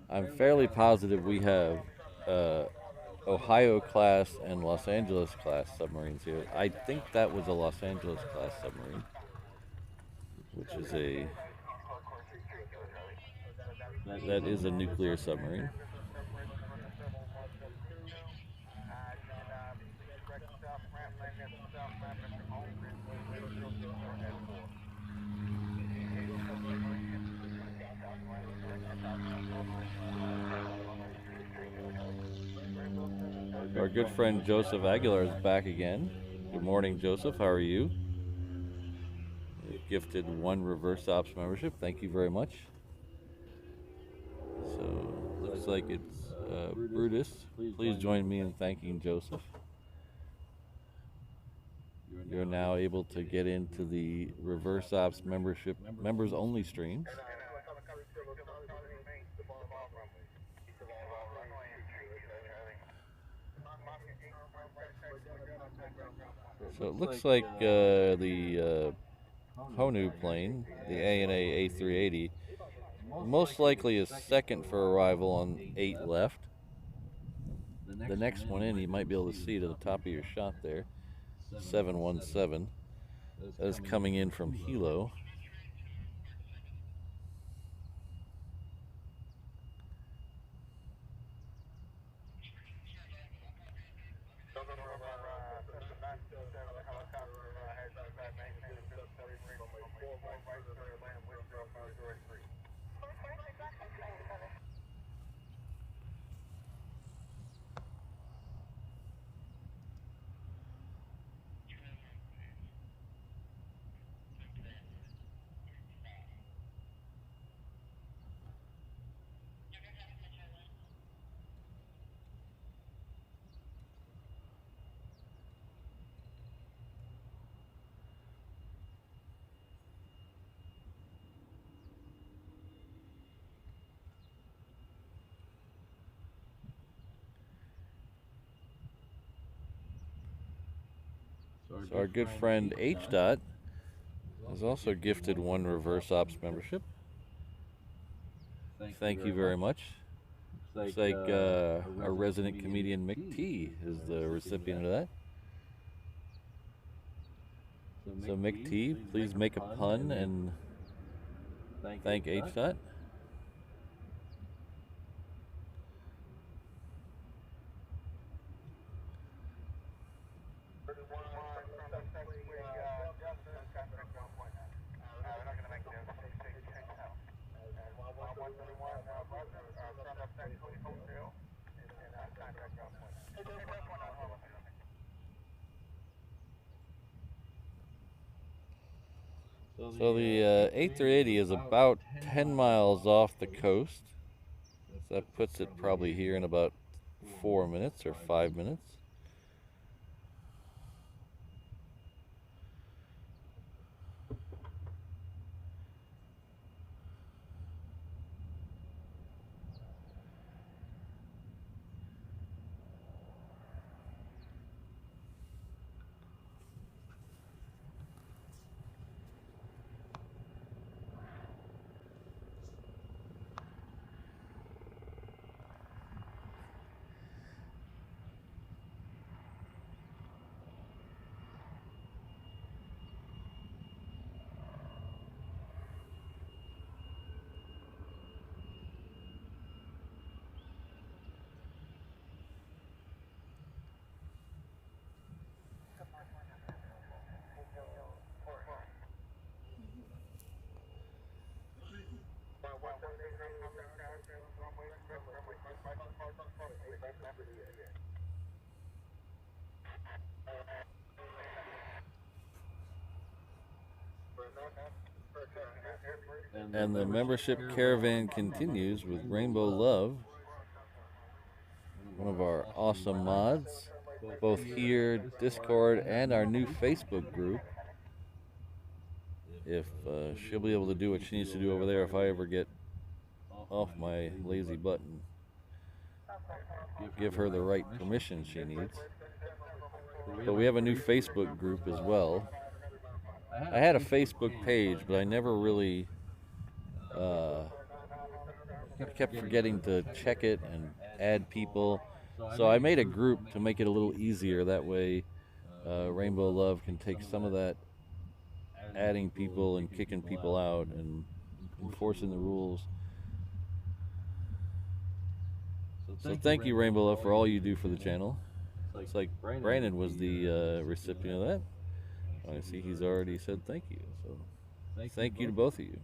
I'm fairly positive we have Ohio class and Los Angeles class submarines here. I think that was a Los Angeles class submarine, which is that is a nuclear submarine. Our good friend Joseph Aguilar is back again. Good morning, Joseph. How are you? You've gifted one reverse ops membership. Thank you very much. So looks like it's Brutus. Please join me in thanking Joseph. You're now able to get into the reverse ops membership members only streams. So it looks like the Honu plane, the ANA A380, most likely is second for arrival on 8 left. The next one in, you might be able to see to the top of your shot there, 717. That is coming in from Hilo. So our good friend H. Dot is also gifted one reverse ops membership. Thank you very much. Looks like our resident comedian Mick T is the recipient of that. So Mick T, please make a pun and thank H. Dot. So the A380 is about 10 miles off the coast. So that puts it probably here in about 4 minutes or 5 minutes. And the membership caravan continues with Rainbow Love, one of our awesome mods, both here, Discord, and our new Facebook group. If she'll be able to do what she needs to do over there if I ever get off my lazy button. Give her the right permission she needs. But we have a new Facebook group as well. I had a Facebook page, but I never really I kept forgetting to check it and add people. So I made a group to make it a little easier. That way Rainbow Love can take some of that adding people and kicking people out and enforcing the rules. So thank you, Rainbow Love, for all you do for the channel. Looks like Brandon was the recipient of that. I see he's already said thank you. So thank you to both of you.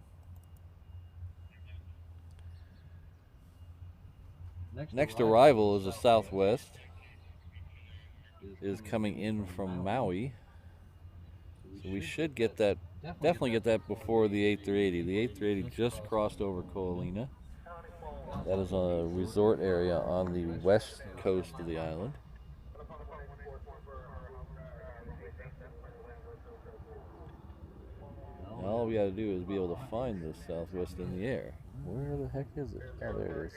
Next arrival is a Southwest. Is coming in from Maui. So we should get that, definitely get that before the A380. The A380 just crossed over Ko'olina. That is a resort area on the west coast of the island. Now all we gotta do is be able to find this Southwest in the air. Where the heck is it? Oh, there it is.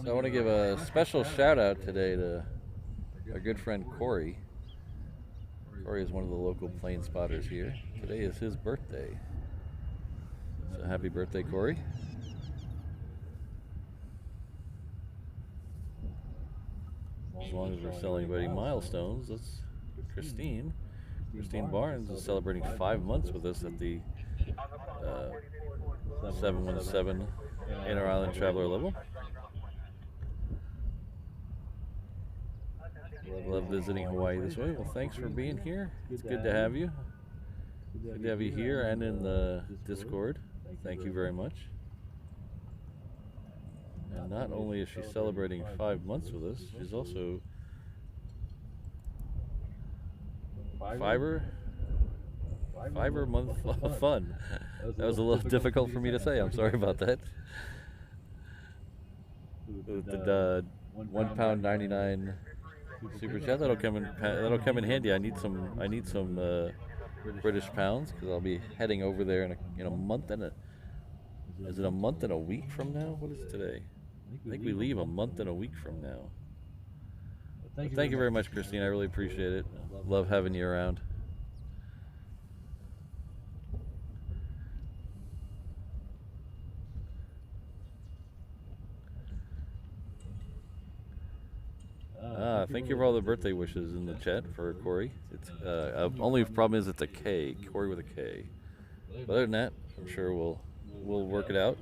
So I want to give a special shout out today to our good friend Corey. Corey is one of the local plane spotters here. Today is his birthday. So happy birthday, Corey. As long as we're selling anybody milestones, that's Christine. Christine Barnes is celebrating 5 months with us at the 717 Inter-Island Traveler level. Love visiting Hawaii this way. Well, thanks for being here. It's good to have you. Good to have you here and in the Discord. Thank you very much. And not only is she celebrating 5 months with us, she's also Fiber month of fun. That was a little difficult for me to say. I'm sorry about that. The £1.99 super chat, that'll come in handy. I need some British pounds because I'll be heading over there in a month and is it a month and a week from now? What is it today? I think we leave a month and a week from now. But thank you very much, Christine. I really appreciate it. Love having you around. Thank you for all the birthday wishes in the chat for Corey. It's only problem is it's a K, Corey with a K. But other than that, I'm sure we'll work it out.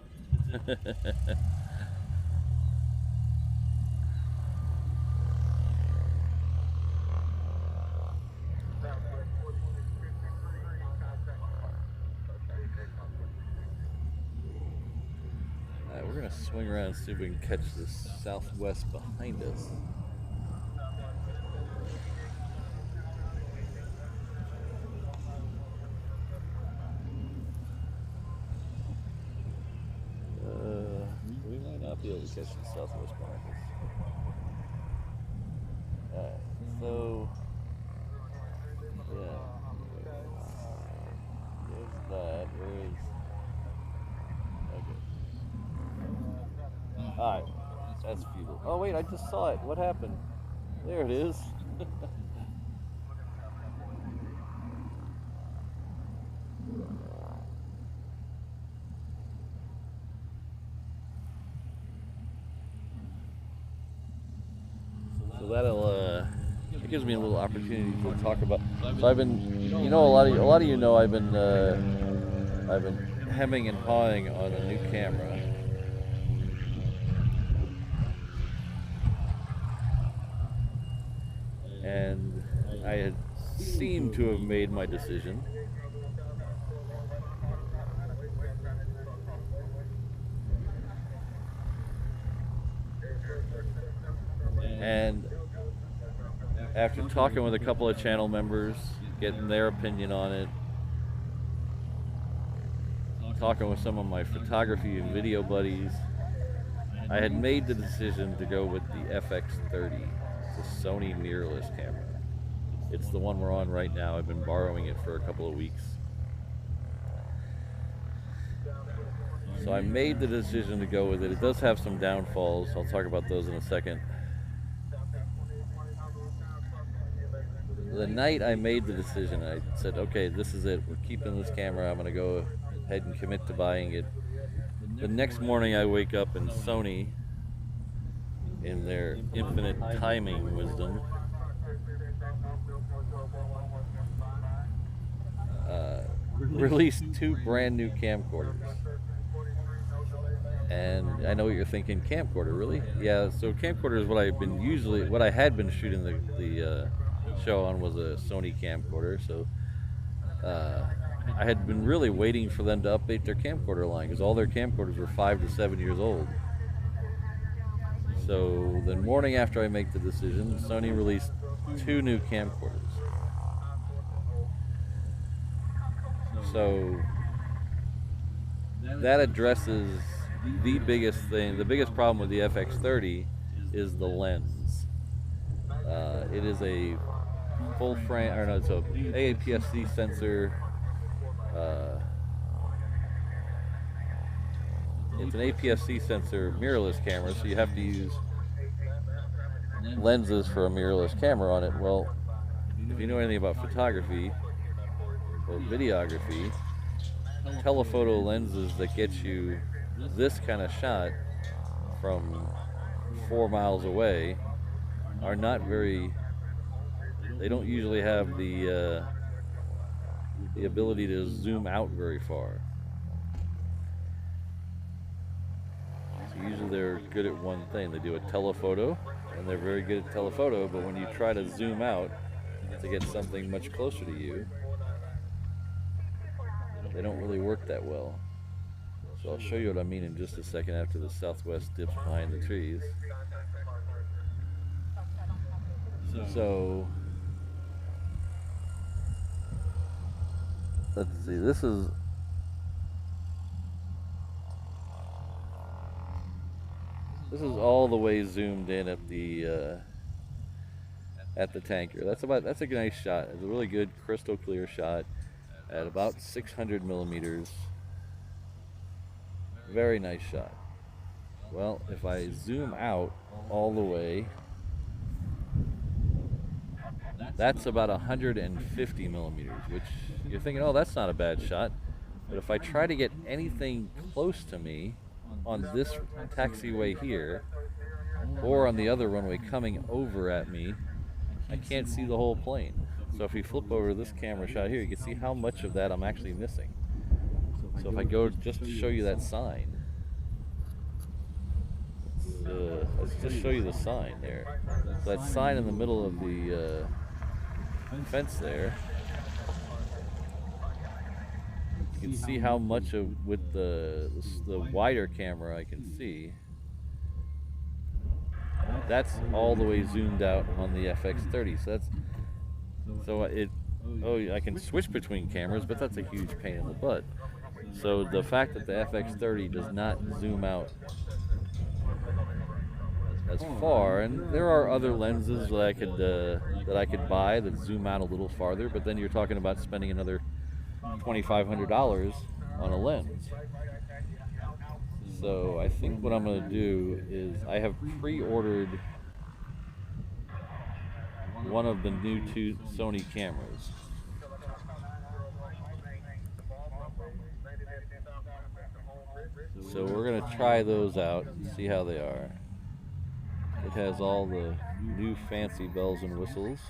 We're gonna swing around and see if we can catch this Southwest behind us. We might not be able to catch the Southwest behind us. Alright, so yeah. There's that. Where is Alright, that's futile. Oh wait, I just saw it. What happened? There it is. So it gives me a little opportunity to talk about. So I've been, a lot of you know I've been hemming and hawing on a new camera. And I had seemed to have made my decision. And after talking with a couple of channel members, getting their opinion on it, talking with some of my photography and video buddies, I had made the decision to go with the FX30. The Sony mirrorless camera. It's the one we're on right now. I've been borrowing it for a couple of weeks. So I made the decision to go with it. It does have some downfalls. I'll talk about those in a second. The night I made the decision, I said, okay, this is it. We're keeping this camera. I'm going to go ahead and commit to buying it. The next morning I wake up and Sony, in their infinite timing wisdom, released 2 brand new camcorders. And I know what you're thinking, camcorder, really? Yeah, so camcorder is what I had been shooting the show on was a Sony camcorder. So I had been really waiting for them to update their camcorder line because all their camcorders were 5 to 7 years old. So the morning after I make the decision, Sony released 2 new camcorders. So that addresses the biggest thing. The biggest problem with the FX30 is the lens. It is a full frame, or no, it's a AAPS-C sensor. It's an APS-C sensor mirrorless camera, so you have to use lenses for a mirrorless camera on it. Well, if you know anything about photography or videography, telephoto lenses that get you this kind of shot from 4 miles away are not very, they don't usually have the ability to zoom out very far. So usually they're good at one thing. They do a telephoto, and they're very good at telephoto, but when you try to zoom out to get something much closer to you, they don't really work that well. So I'll show you what I mean in just a second after the southwest dips behind the trees. So let's see, this is all the way zoomed in at the tanker. That's a nice shot. It's a really good crystal clear shot at about 600 millimeters. Very nice shot. Well, if I zoom out all the way, that's about 150 millimeters, which you're thinking, oh, that's not a bad shot. But if I try to get anything close to me on this taxiway here, or on the other runway coming over at me, I can't see the whole plane. So if we flip over this camera shot here, you can see how much of that I'm actually missing. So if I go just to show you that sign, let's just show you the sign there. So that sign in the middle of the fence there, you can see how much of, with the wider camera I can see, that's all the way zoomed out on the FX30. I can switch between cameras, but that's a huge pain in the butt. So the fact that the FX30 does not zoom out as far, and there are other lenses that I could buy that zoom out a little farther, but then you're talking about spending another $2,500 on a lens. So I think what I'm going to do is I have pre-ordered one of the new two Sony cameras. So we're going to try those out and see how they are. It has all the new fancy bells and whistles,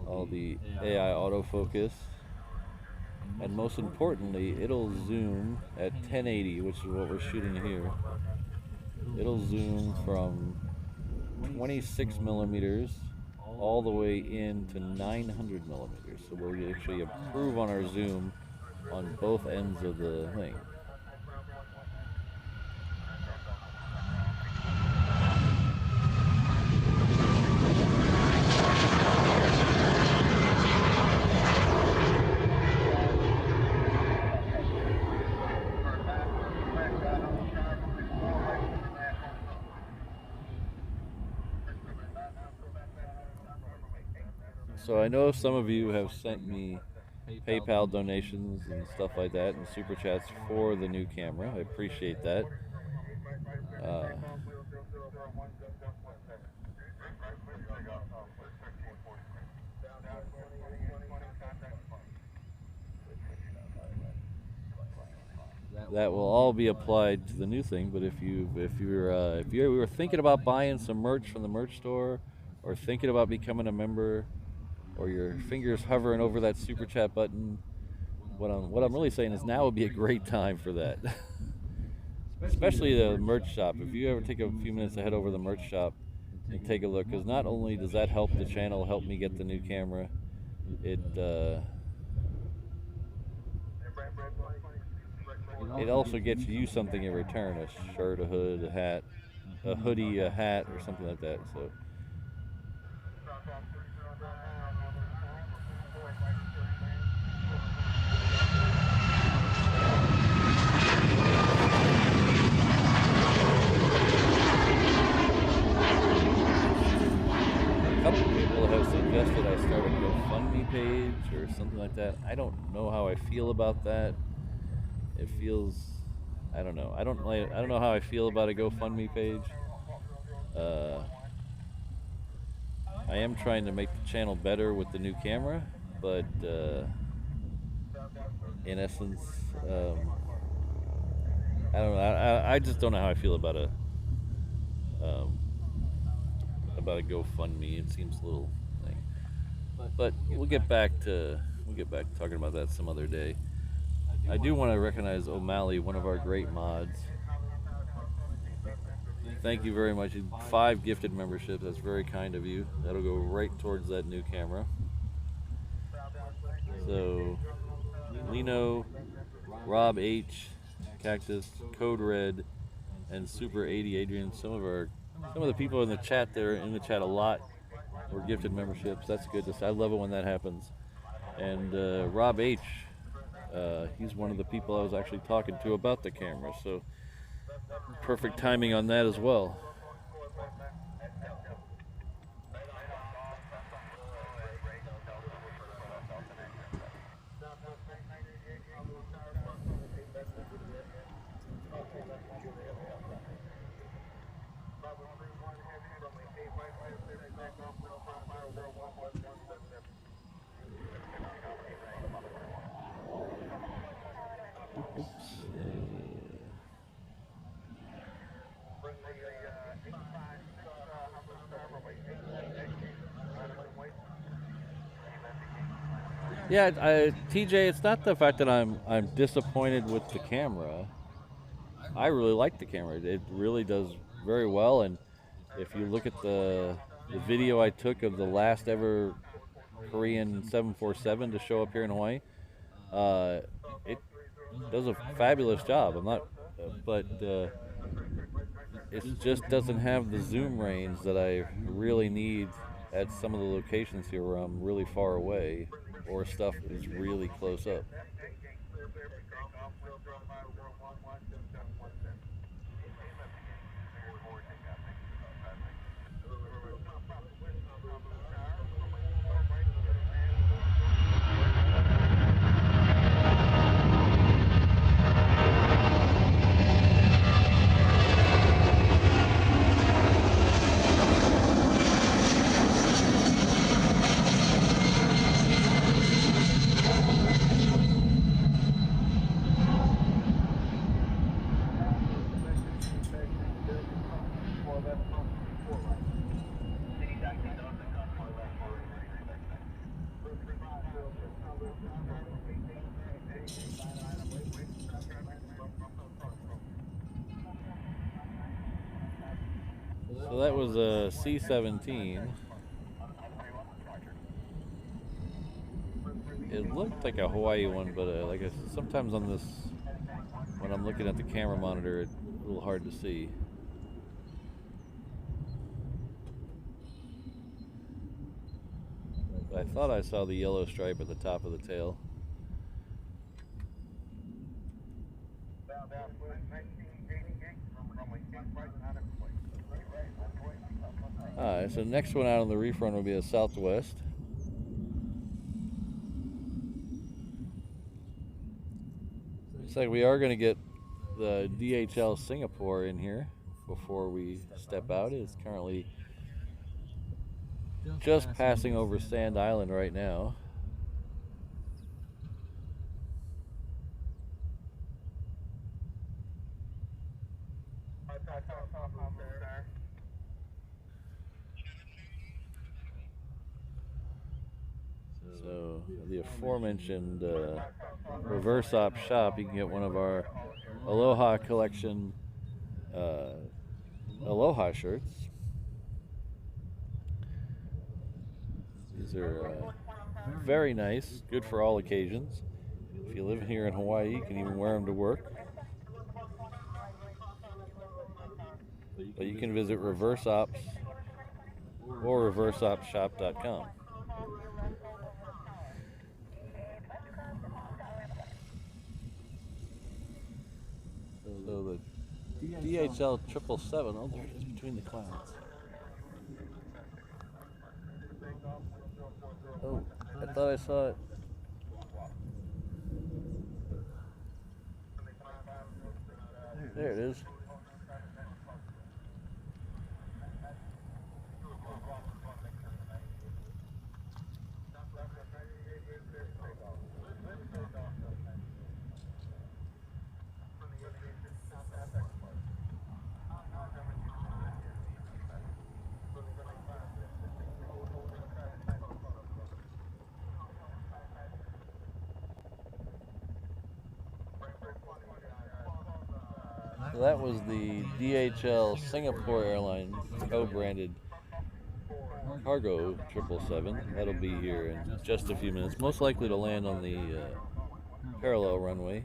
all the AI autofocus, and most importantly, it'll zoom at 1080, which is what we're shooting here. It'll zoom from 26 millimeters all the way into 900 millimeters. So we'll actually improve on our zoom on both ends of the thing. So I know some of you have sent me PayPal donations and stuff like that, and super chats for the new camera. I appreciate that. That will all be applied to the new thing. But if you were thinking about buying some merch from the merch store, or thinking about becoming a member, or your fingers hovering over that super chat button, what I'm really saying is now would be a great time for that. Especially the merch shop. If you ever take a few minutes to head over to the merch shop and take a look, because not only does that help the channel, help me get the new camera, it also gets you something in return: a shirt, a hood, a hat, a hoodie, a hat, or something like that. So. or something like that. I don't know how I feel about that. It feels, I don't know. I don't know how I feel about a GoFundMe page. I am trying to make the channel better with the new camera, but in essence, I don't know. I just don't know how I feel about um, a GoFundMe. It seems a little thing, but we'll get back to talking about that some other day. I do want to recognize O'Malley, one of our great mods. Thank you very much. 5 gifted memberships. That's very kind of you. That'll go right towards that new camera. So, Lino, Rob H, Cactus, Code Red, and Super 80 Adrian. Some of the people in the chat there, in the chat a lot, were gifted memberships. That's good to see. I love it when that happens. And Rob H, he's one of the people I was actually talking to about the camera. So perfect timing on that as well. Yeah, TJ, it's not the fact that I'm disappointed with the camera. I really like the camera. It really does very well. And if you look at the video I took of the last ever Korean 747 to show up here in Hawaii, it does a fabulous job. I'm not, but it just doesn't have the zoom range that I really need at some of the locations here where I'm really far away or stuff is really close up. So that was a C-17. It looked like a Hawaii one, but like I said, sometimes on this, when I'm looking at the camera monitor, it's a little hard to see. But I thought I saw the yellow stripe at the top of the tail. Alright, so next one out on the reef run will be a Southwest. Looks like we are going to get the DHL Singapore in here before we step out. It's currently just passing over Sand Island right now. So the aforementioned reverse op shop, you can get one of our Aloha collection Aloha shirts. These are very nice, good for all occasions. If you live here in Hawaii, you can even wear them to work. But you can visit Reverse Ops or reverseopshop.com. So the DHL 777, oh, there it is between the clouds. Oh, I thought I saw it. There it is. So that was the DHL Singapore Airlines co-branded cargo 777. That'll be here in just a few minutes. Most likely to land on the parallel runway.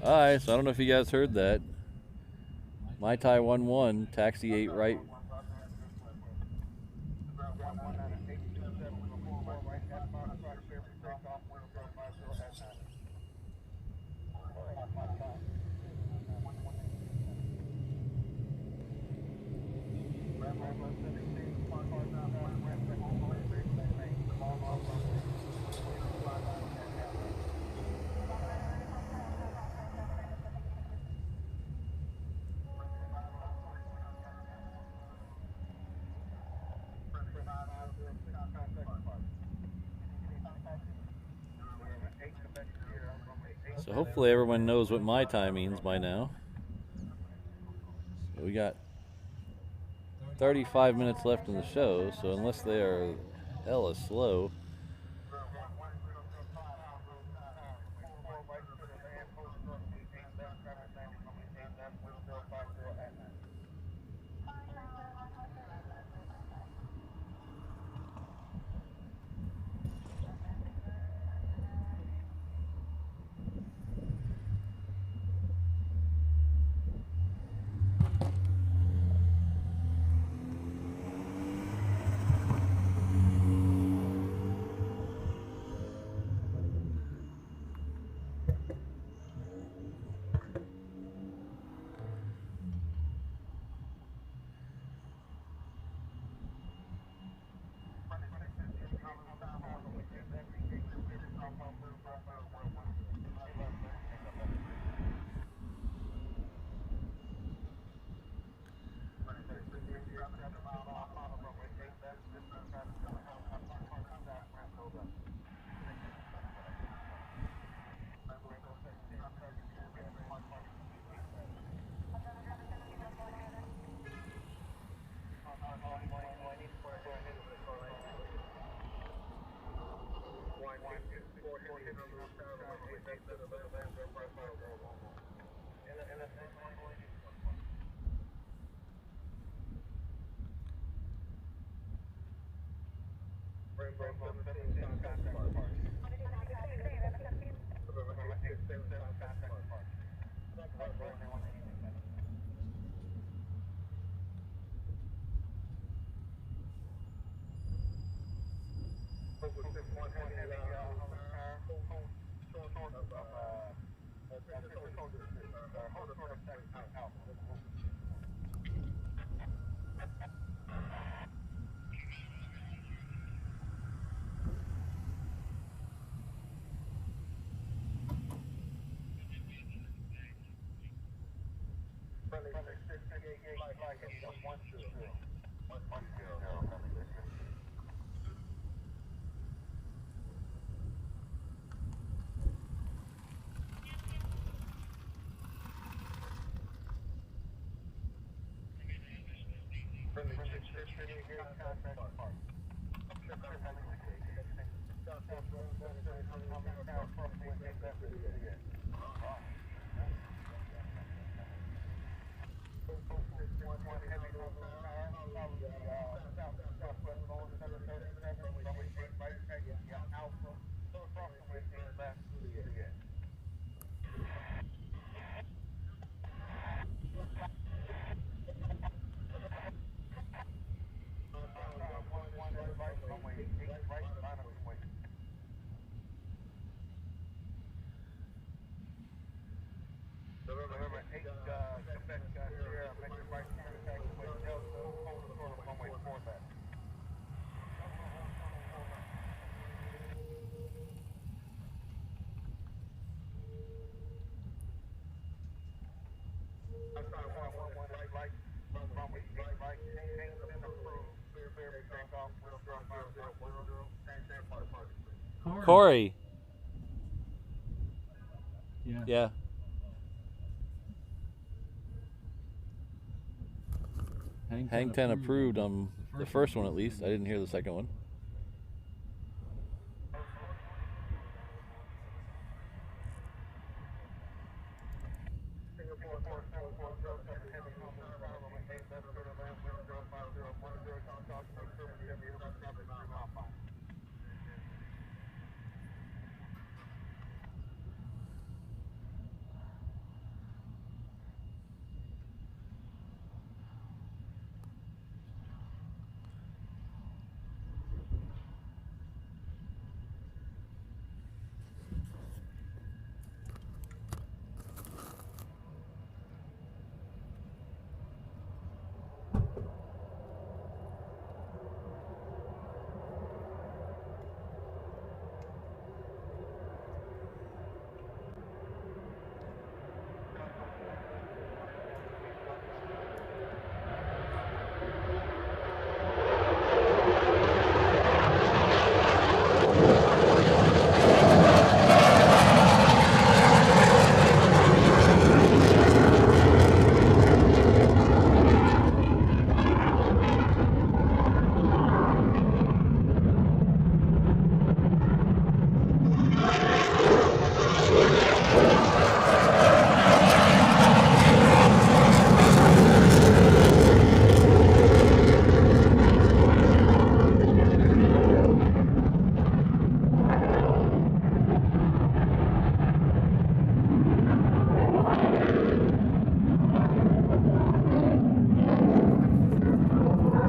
Alright, so I don't know if you guys heard that. My Thai 1-1, taxi 8 right. So hopefully everyone knows what my Thai means by now. So we got 35 minutes left in the show, so unless they are hella slow. Corey. Yeah. Hang 10 approved on the first one at least. I didn't hear the second one.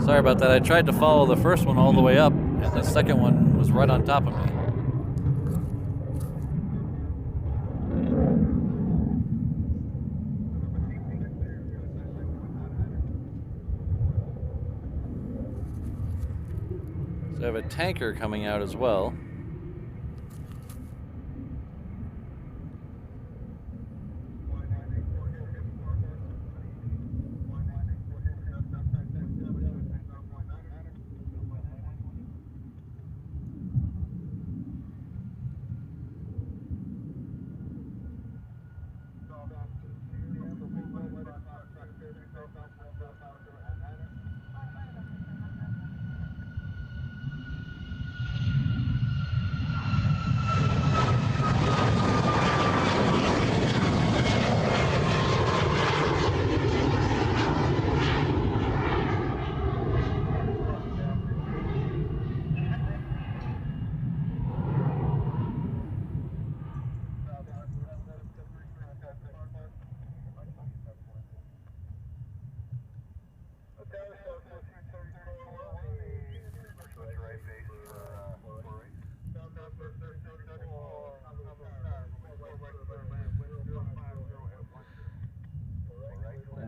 Sorry about that. I tried to follow the first one all the way up, and the second one was right on top of me. So I have a tanker coming out as well.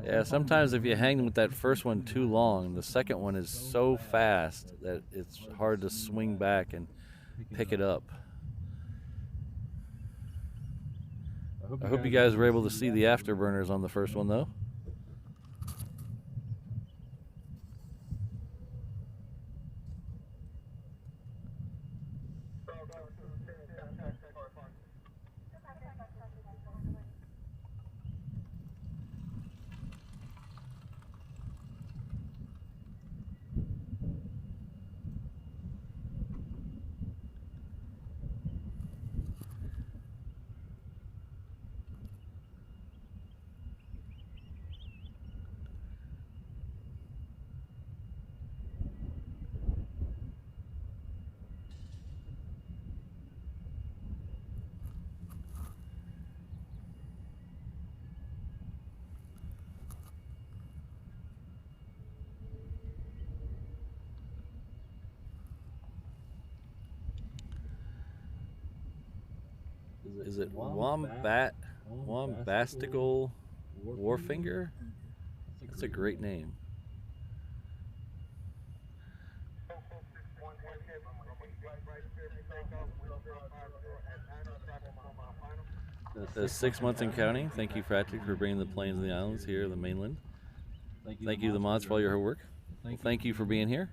Yeah, sometimes if you hang with that first one too long, the second one is so fast that it's hard to swing back and pick it up. I hope you guys were able to see the afterburners on the first one, though. Is it Wombastical Warfinger? That's a great name. Says 6 months and counting. Thank you, Fratic, for bringing the planes and the islands here to the mainland. Thank you, the mods, for all your hard work. Well, thank you for being here.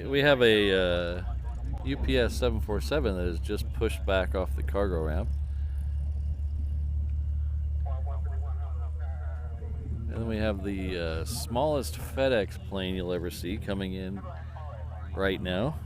We have a UPS 747 that is just pushed back off the cargo ramp. And then we have the smallest FedEx plane you'll ever see coming in right now.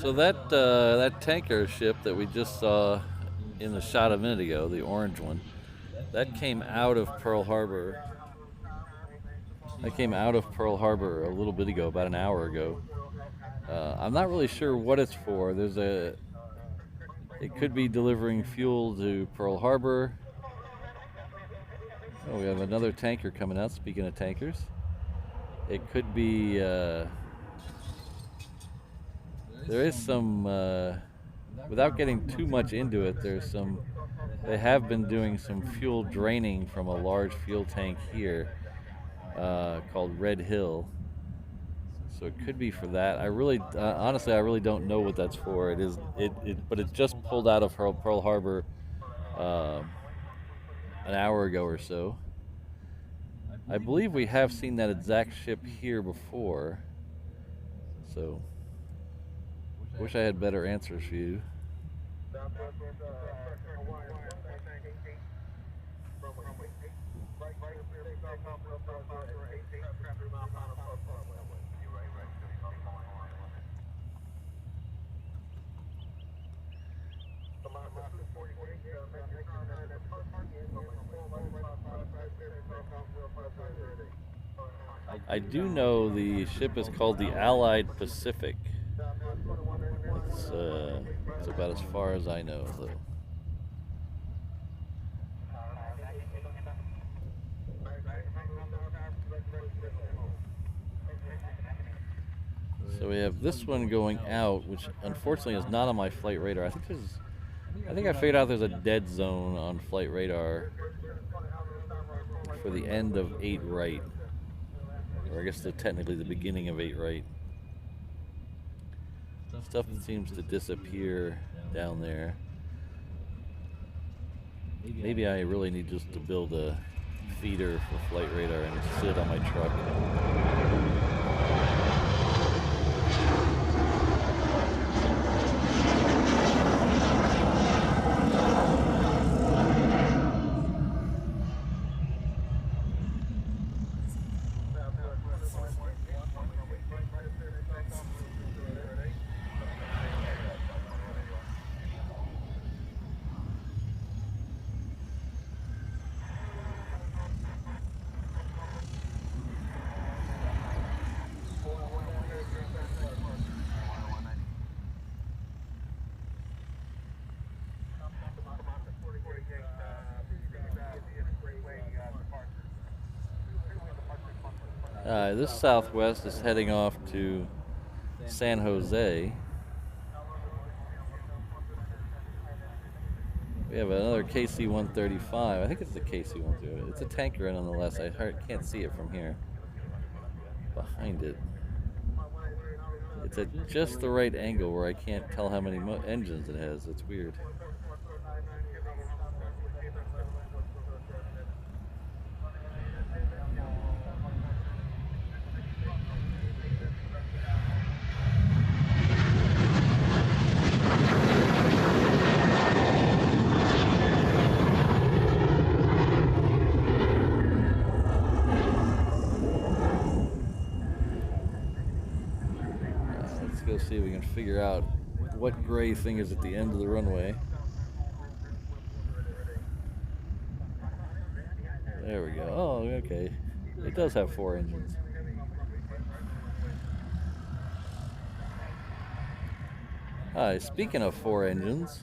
So that tanker ship that we just saw in the shot a minute ago, the orange one, that came out of Pearl Harbor. That came out of Pearl Harbor a little bit ago, about an hour ago. I'm not really sure what it's for. It could be delivering fuel to Pearl Harbor. Oh, we have another tanker coming out. Speaking of tankers, it could be. There is some. Without getting too much into it, they have been doing some fuel draining from a large fuel tank here called Red Hill. So it could be for that. Honestly, I really don't know what that's for. But it just pulled out of Pearl Harbor an hour ago or so. I believe we have seen that exact ship here before. So, wish I had better answers for you. I do know the ship is called the Allied Pacific. It's about as far as I know, though. So we have this one going out, which unfortunately is not on my flight radar. I think I figured out there's a dead zone on flight radar for the end of 8 right. Or I guess technically the beginning of 8 right. Stuff that seems to disappear down there. Maybe I really need just to build a feeder for flight radar and sit it on my truck. This Southwest is heading off to San Jose. We have another KC-135. I think it's the KC-135. It's a tanker nonetheless. I can't see it from here. Behind it. It's at just the right angle where I can't tell how many engines it has. It's weird. see if we can figure out what gray thing is at the end of the runway. There we go. Oh, okay. It does have 4 engines. Hi, speaking of 4 engines,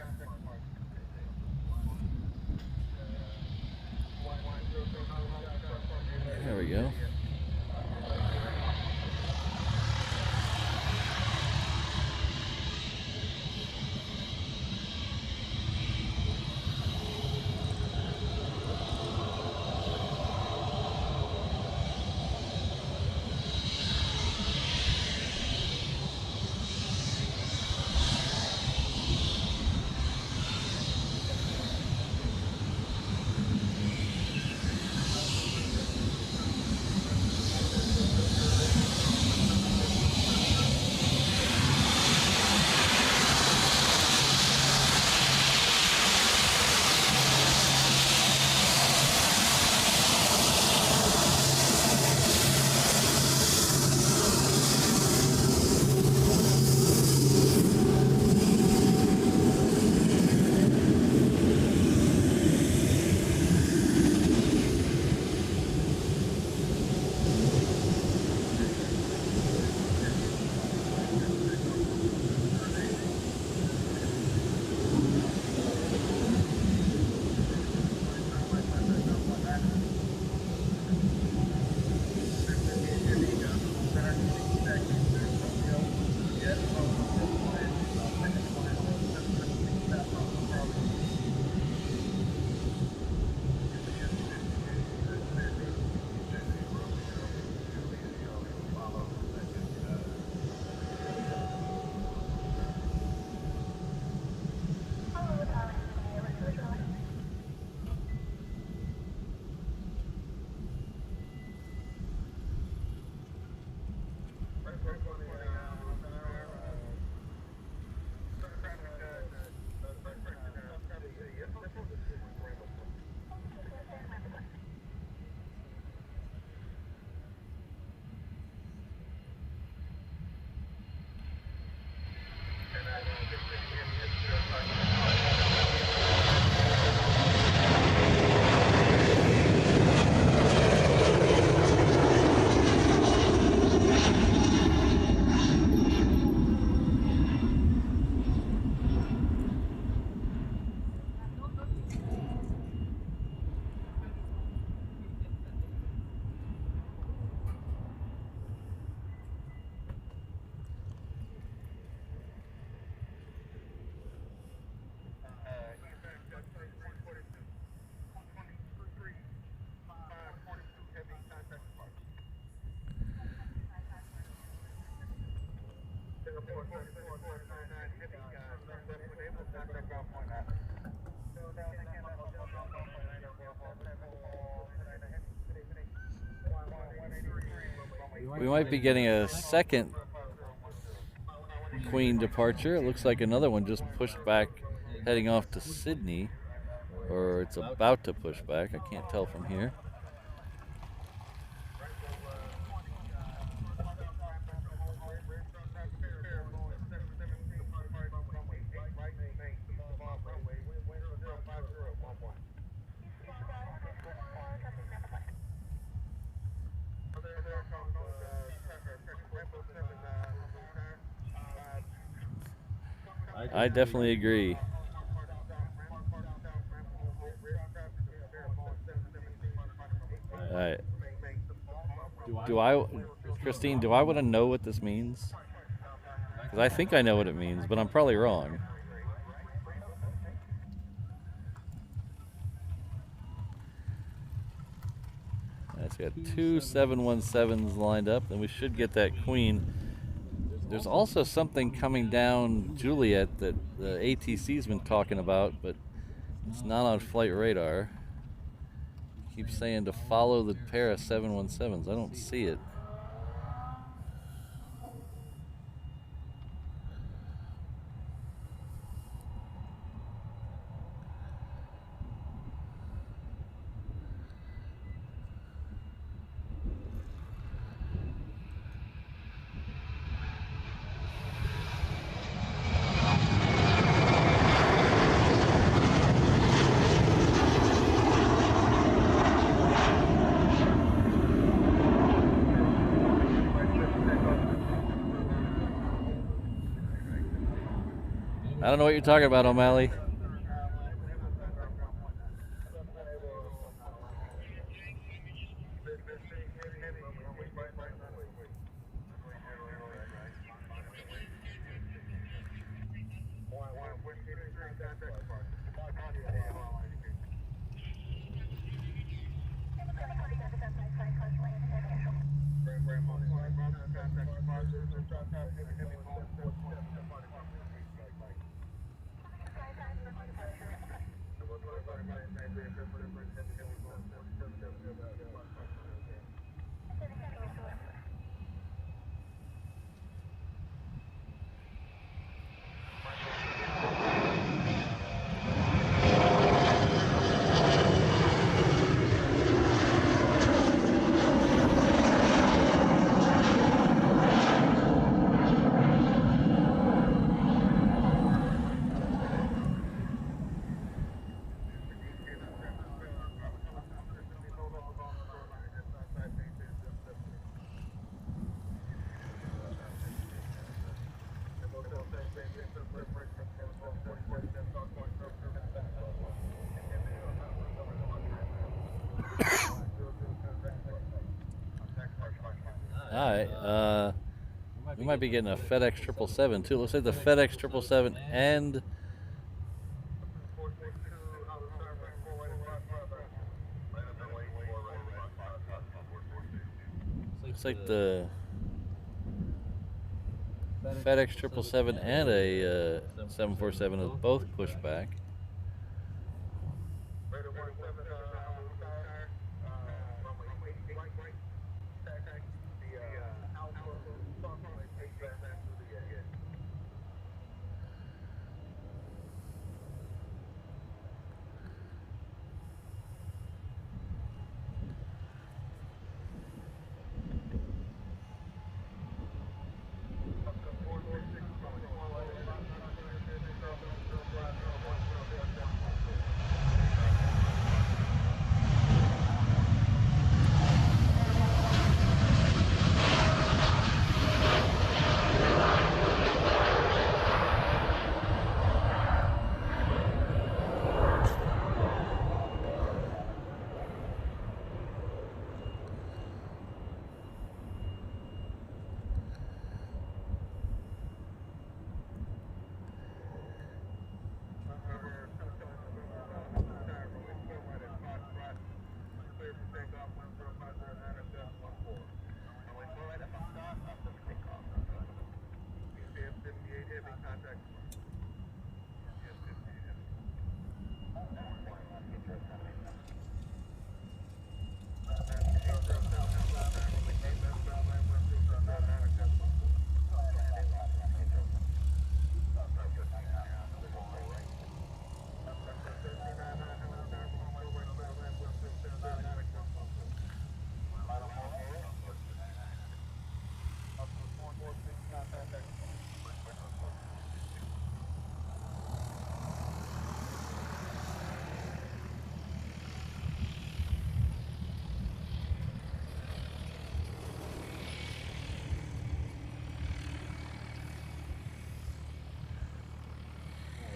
there we go. We might be getting a second Queen departure. It looks like another one just pushed back, heading off to Sydney, or it's about to push back. I can't tell from here. I definitely agree. Christine, do I want to know what this means? Because I think I know what it means, but I'm probably wrong. It's got 2 717s lined up, and we should get that Queen. There's also something coming down Juliet that the ATC's been talking about, but it's not on flight radar. Keep saying to follow the pair of 717s. I don't see it. don't know what you're talking about, O'Malley. All right, we might be getting a FedEx 777 too. Looks like the FedEx 777 and looks like the FedEx 777 and a 747 is both pushed back.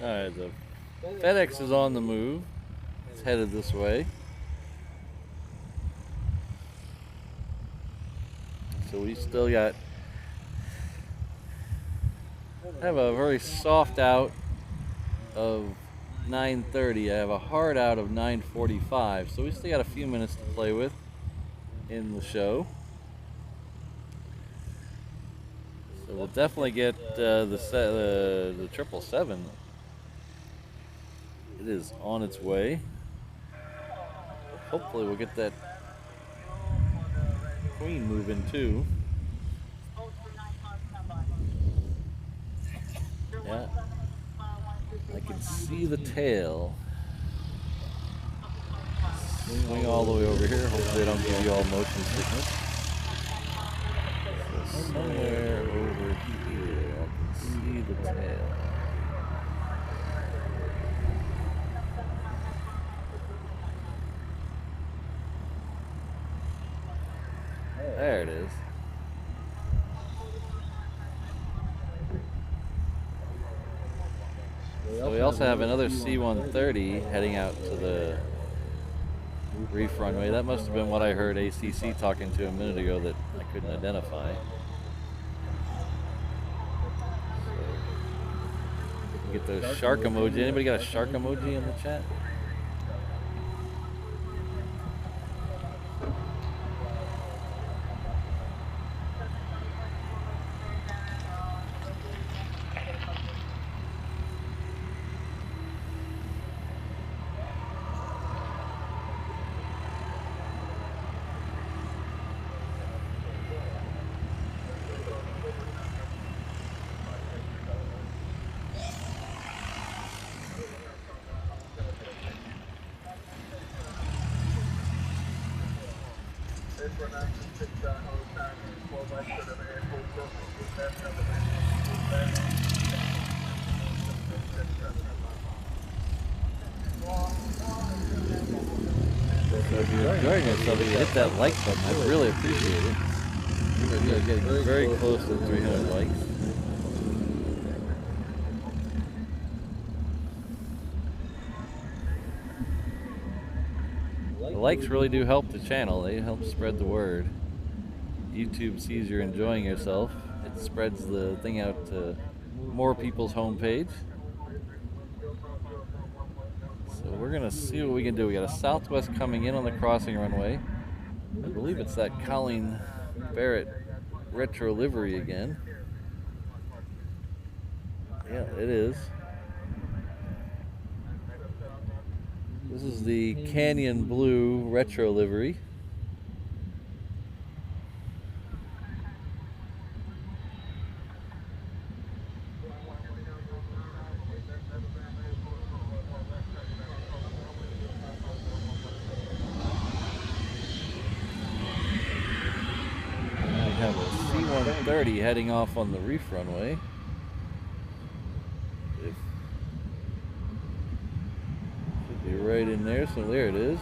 All right, the FedEx is on the move. It's headed this way. So we still got, I have a very soft out of 9:30. I have a hard out of 9:45. So we still got a few minutes to play with in the show. So we'll definitely get the 777. It is on its way. Hopefully we'll get that Queen moving too. Yeah, I can see the tail. Swing all the way over here. Hopefully I don't give you all motion sickness. So somewhere over here I can see the tail. There it is. So we also have another C-130 heading out to the reef runway. That must have been what I heard ACC talking to a minute ago that I couldn't identify. So, get those shark emoji. Anybody got a shark emoji in the chat? So if you're enjoying yourself, if you hit that like button, I'd really appreciate it. We're getting very close to 300 likes. The likes really do help the channel. They help spread the word. YouTube sees you're enjoying yourself. It spreads the thing out to more people's homepage. So we're gonna see what we can do. We got a Southwest coming in on the crossing runway. I believe it's that Colleen Barrett retro livery again. Yeah, it is. This is the Canyon Blue retro livery. We have a C-130 heading off on the reef runway. Should be right in there, so there it is.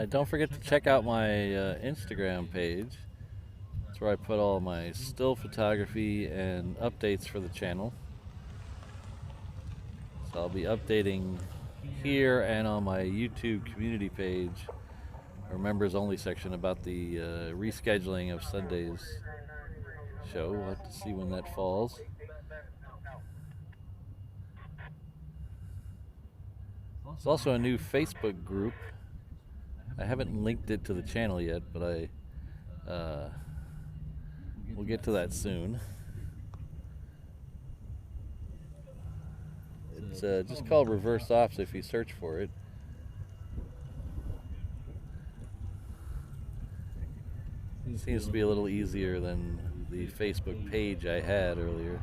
Don't forget to check out my Instagram page. That's where I put all my still photography and updates for the channel. So I'll be updating here and on my YouTube community page, or members only section, about the rescheduling of Sunday's show. We'll have to see when that falls. There's also a new Facebook group. I haven't linked it to the channel yet, but we'll get to that soon. It's just called Reverse Ops if you search for it. It seems to be a little easier than the Facebook page I had earlier.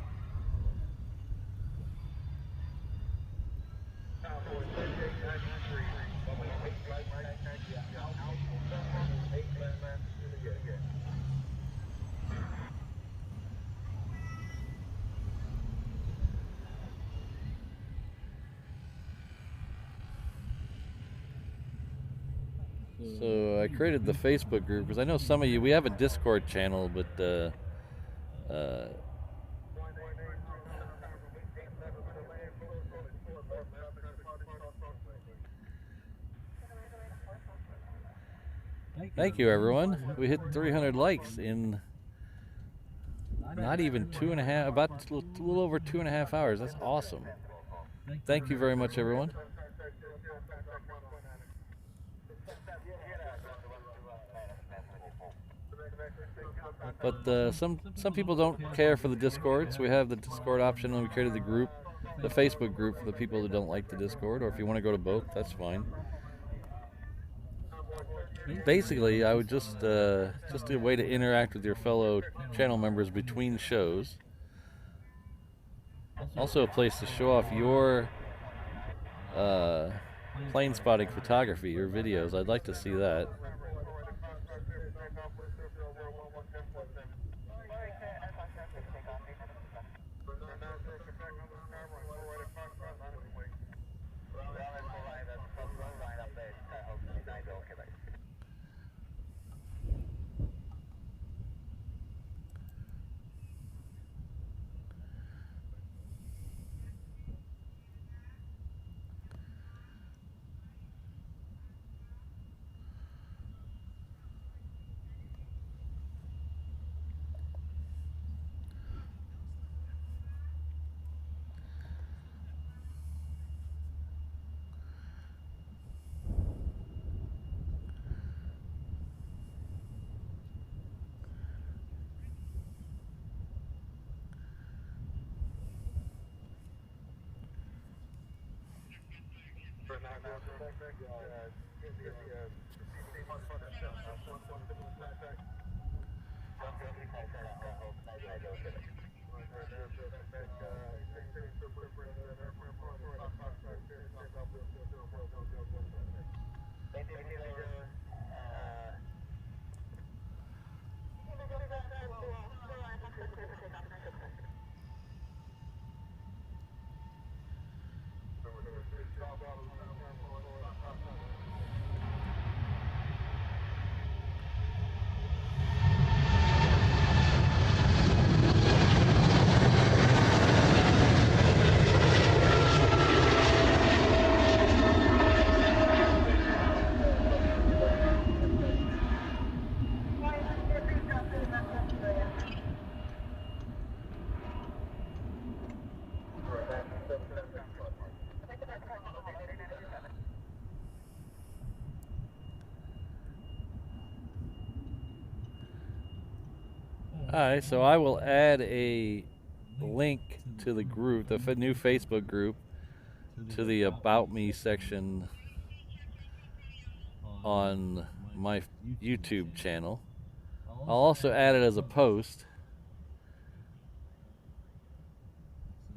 So I created the Facebook group because I know some of you, we have a Discord channel, but thank you everyone. We hit 300 likes in not even about a little over 2.5 hours. That's awesome. Thank you very much everyone. But some people don't care for the Discord, so we have the Discord option, and we created the group, the Facebook group, for the people who don't like the Discord, or if you want to go to both, that's fine. Basically, I would just a way to interact with your fellow channel members between shows. Also a place to show off your plane spotting photography, your videos. I'd like to see that. Alright, so I will add a link to the group, the new Facebook group, to the About Me section on my YouTube channel. I'll also add it as a post,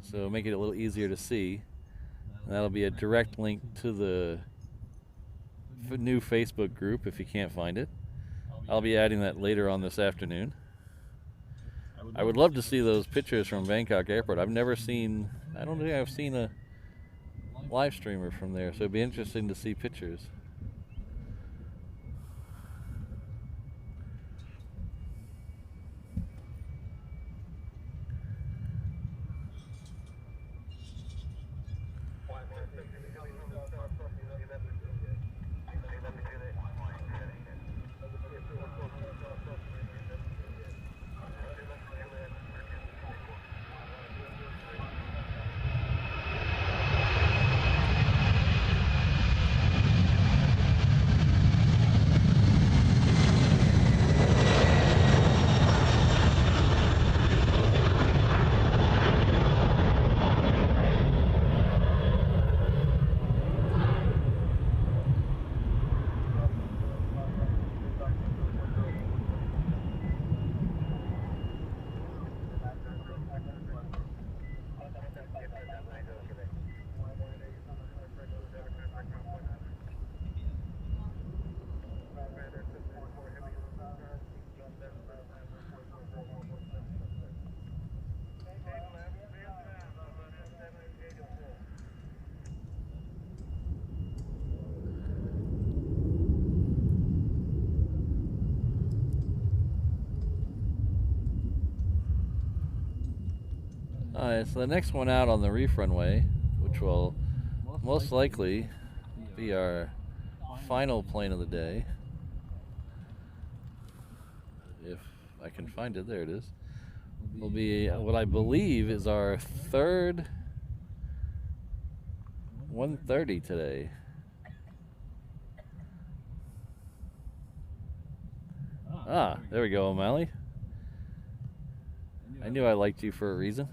so make it a little easier to see. And that'll be a direct link to the new Facebook group if you can't find it. I'll be adding that later on this afternoon. I would love to see those pictures from Bangkok Airport. I've never seen, I don't think I've seen a live streamer from there, so it'd be interesting to see pictures. Alright, so the next one out on the reef runway, which will most likely be our final plane of the day, if I can find it, there it is, will be what I believe is our third 130 today. Ah, there we go, O'Malley. I knew I liked you for a reason.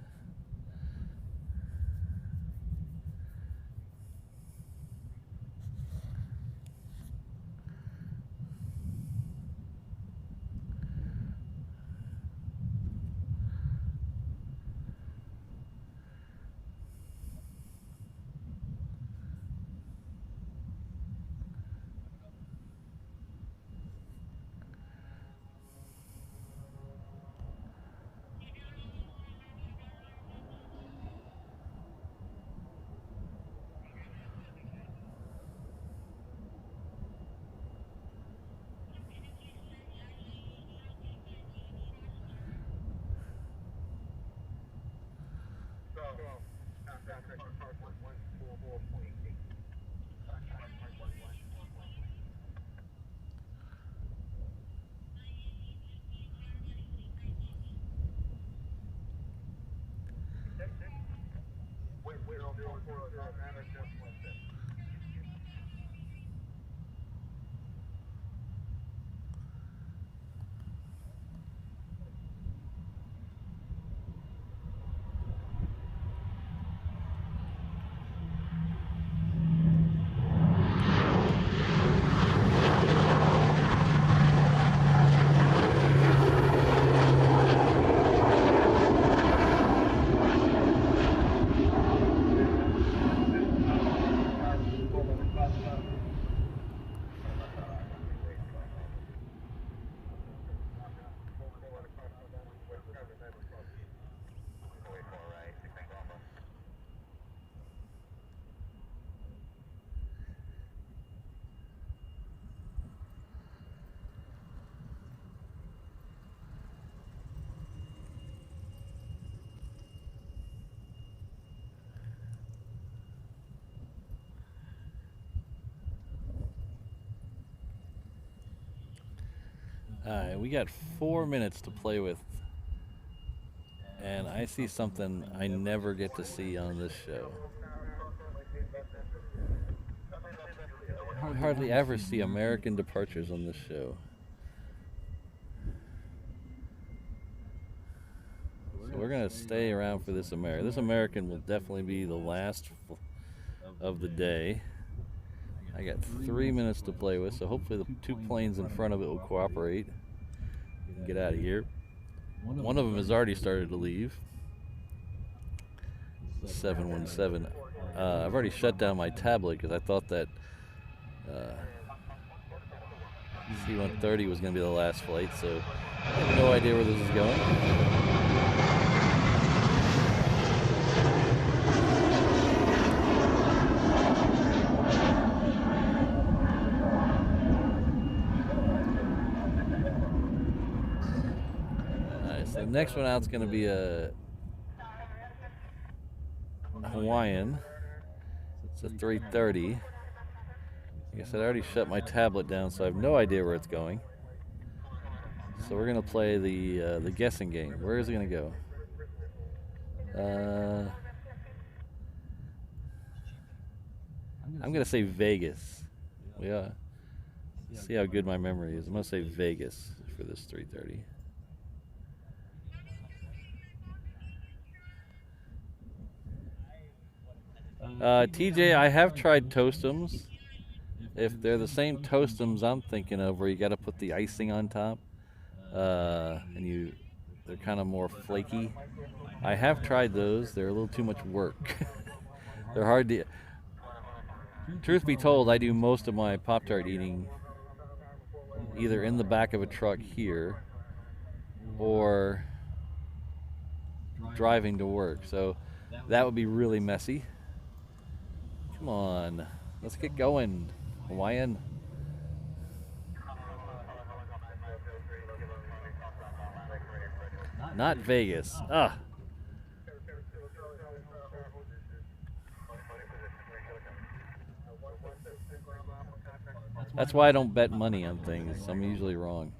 Alright, we got 4 minutes to play with. And I see something I never get to see on this show. I hardly ever see American departures on this show. So we're going to stay around for this American. This American will definitely be the last of the day. I got 3 minutes to play with, so hopefully the two planes in front of it will cooperate and get out of here. One of them has already started to leave. 717. I've already shut down my tablet because I thought that C-130 was going to be the last flight, so I have no idea where this is going. Alright, so the next one out is going to be a Hawaiian. It's a 330. I guess I already shut my tablet down, so I have no idea where it's going. So we're gonna play the guessing game. Where is it gonna go? I'm gonna say Vegas. Yeah. See how good my memory is. I'm gonna say Vegas for this 330. TJ, I have tried Toastums. If they're the same Toastums I'm thinking of, where you got to put the icing on top, and they're kind of more flaky. I have tried those. They're a little too much work. They're hard to. Truth be told, I do most of my Pop-Tart eating either in the back of a truck here or driving to work. So that would be really messy. Come on, let's get going, Hawaiian. Not Vegas. Ah. That's why I don't bet money on things. I'm usually wrong.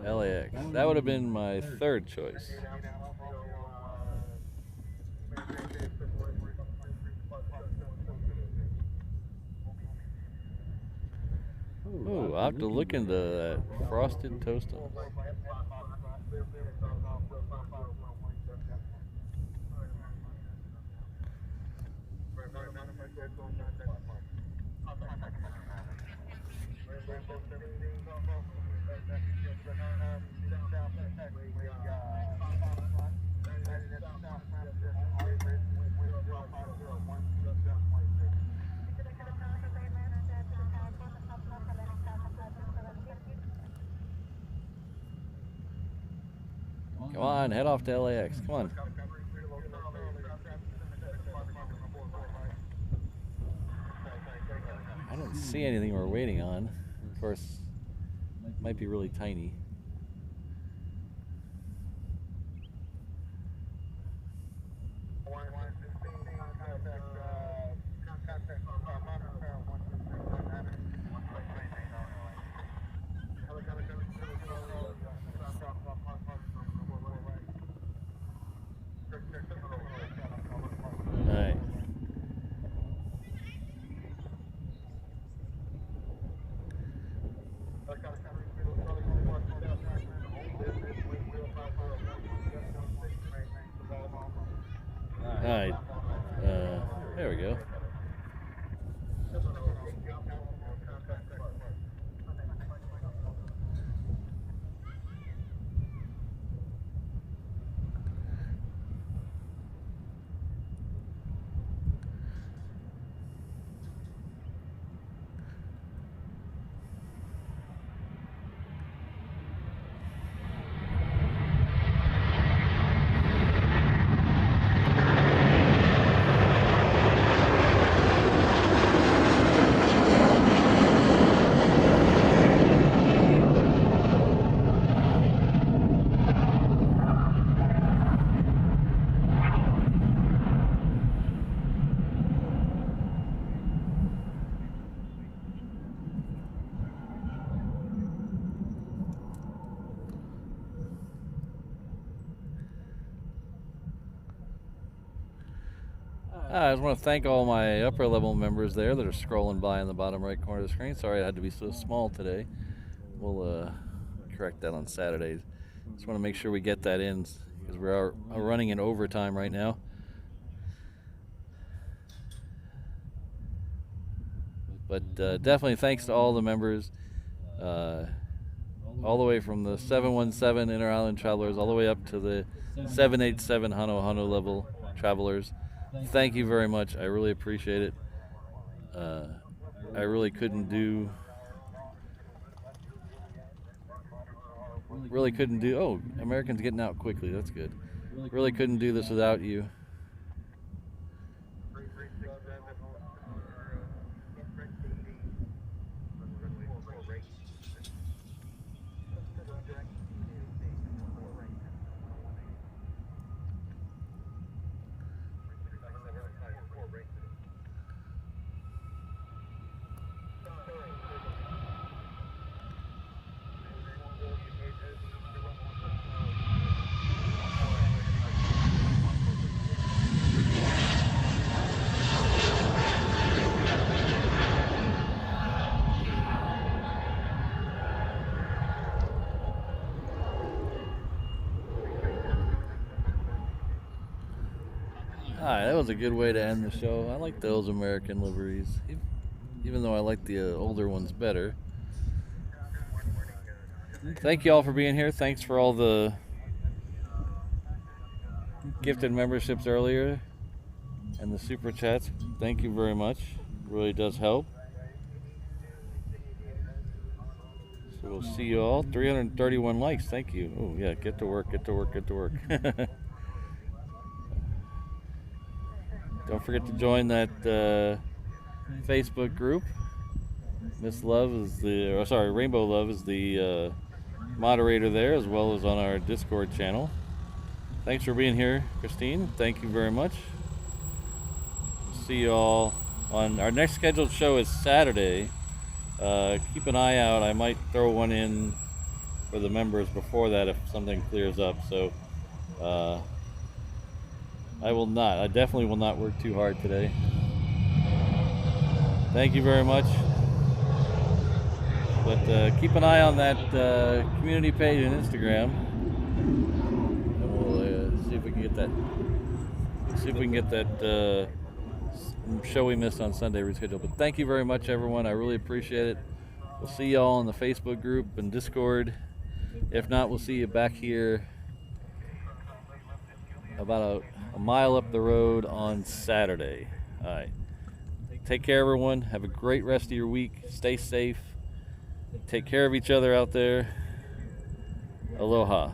LAX. That would have been my third choice. Ooh, I'll have to look into that frosted toast. Come on, head off to LAX. Come on. I don't see anything we're waiting on. Of course, it might be really tiny. Alright, there we go. I just want to thank all my upper level members there that are scrolling by in the bottom right corner of the screen. Sorry I had to be so small today. We'll correct that on Saturdays. Just want to make sure we get that in because we are running in overtime right now. But definitely thanks to all the members, all the way from the 717 Inter-Island Travelers all the way up to the 787 Honu level travelers. Thank you very much. I really appreciate it. I really couldn't do. Oh, Americans getting out quickly. That's good. Really couldn't do this without you. Alright, that was a good way to end the show. I like those American liveries, even though I like the older ones better. Thank you all for being here. Thanks for all the gifted memberships earlier and the super chats. Thank you very much. It really does help. So we'll see you all. 331 likes. Thank you. Oh yeah, get to work. Don't forget to join that Facebook group. Rainbow Love is the moderator there, as well as on our Discord channel. Thanks for being here, Christine. Thank you very much. See you all on our next scheduled show is Saturday. Keep an eye out. I might throw one in for the members before that if something clears up. So I definitely will not work too hard today. Thank you very much. But keep an eye on that community page on Instagram. And we'll see if we can get that show we missed on Sunday rescheduled. But thank you very much, everyone. I really appreciate it. We'll see you all in the Facebook group and Discord. If not, we'll see you back here about a mile up the road on Saturday. All right. Take care, everyone. Have a great rest of your week. Stay safe. Take care of each other out there. Aloha.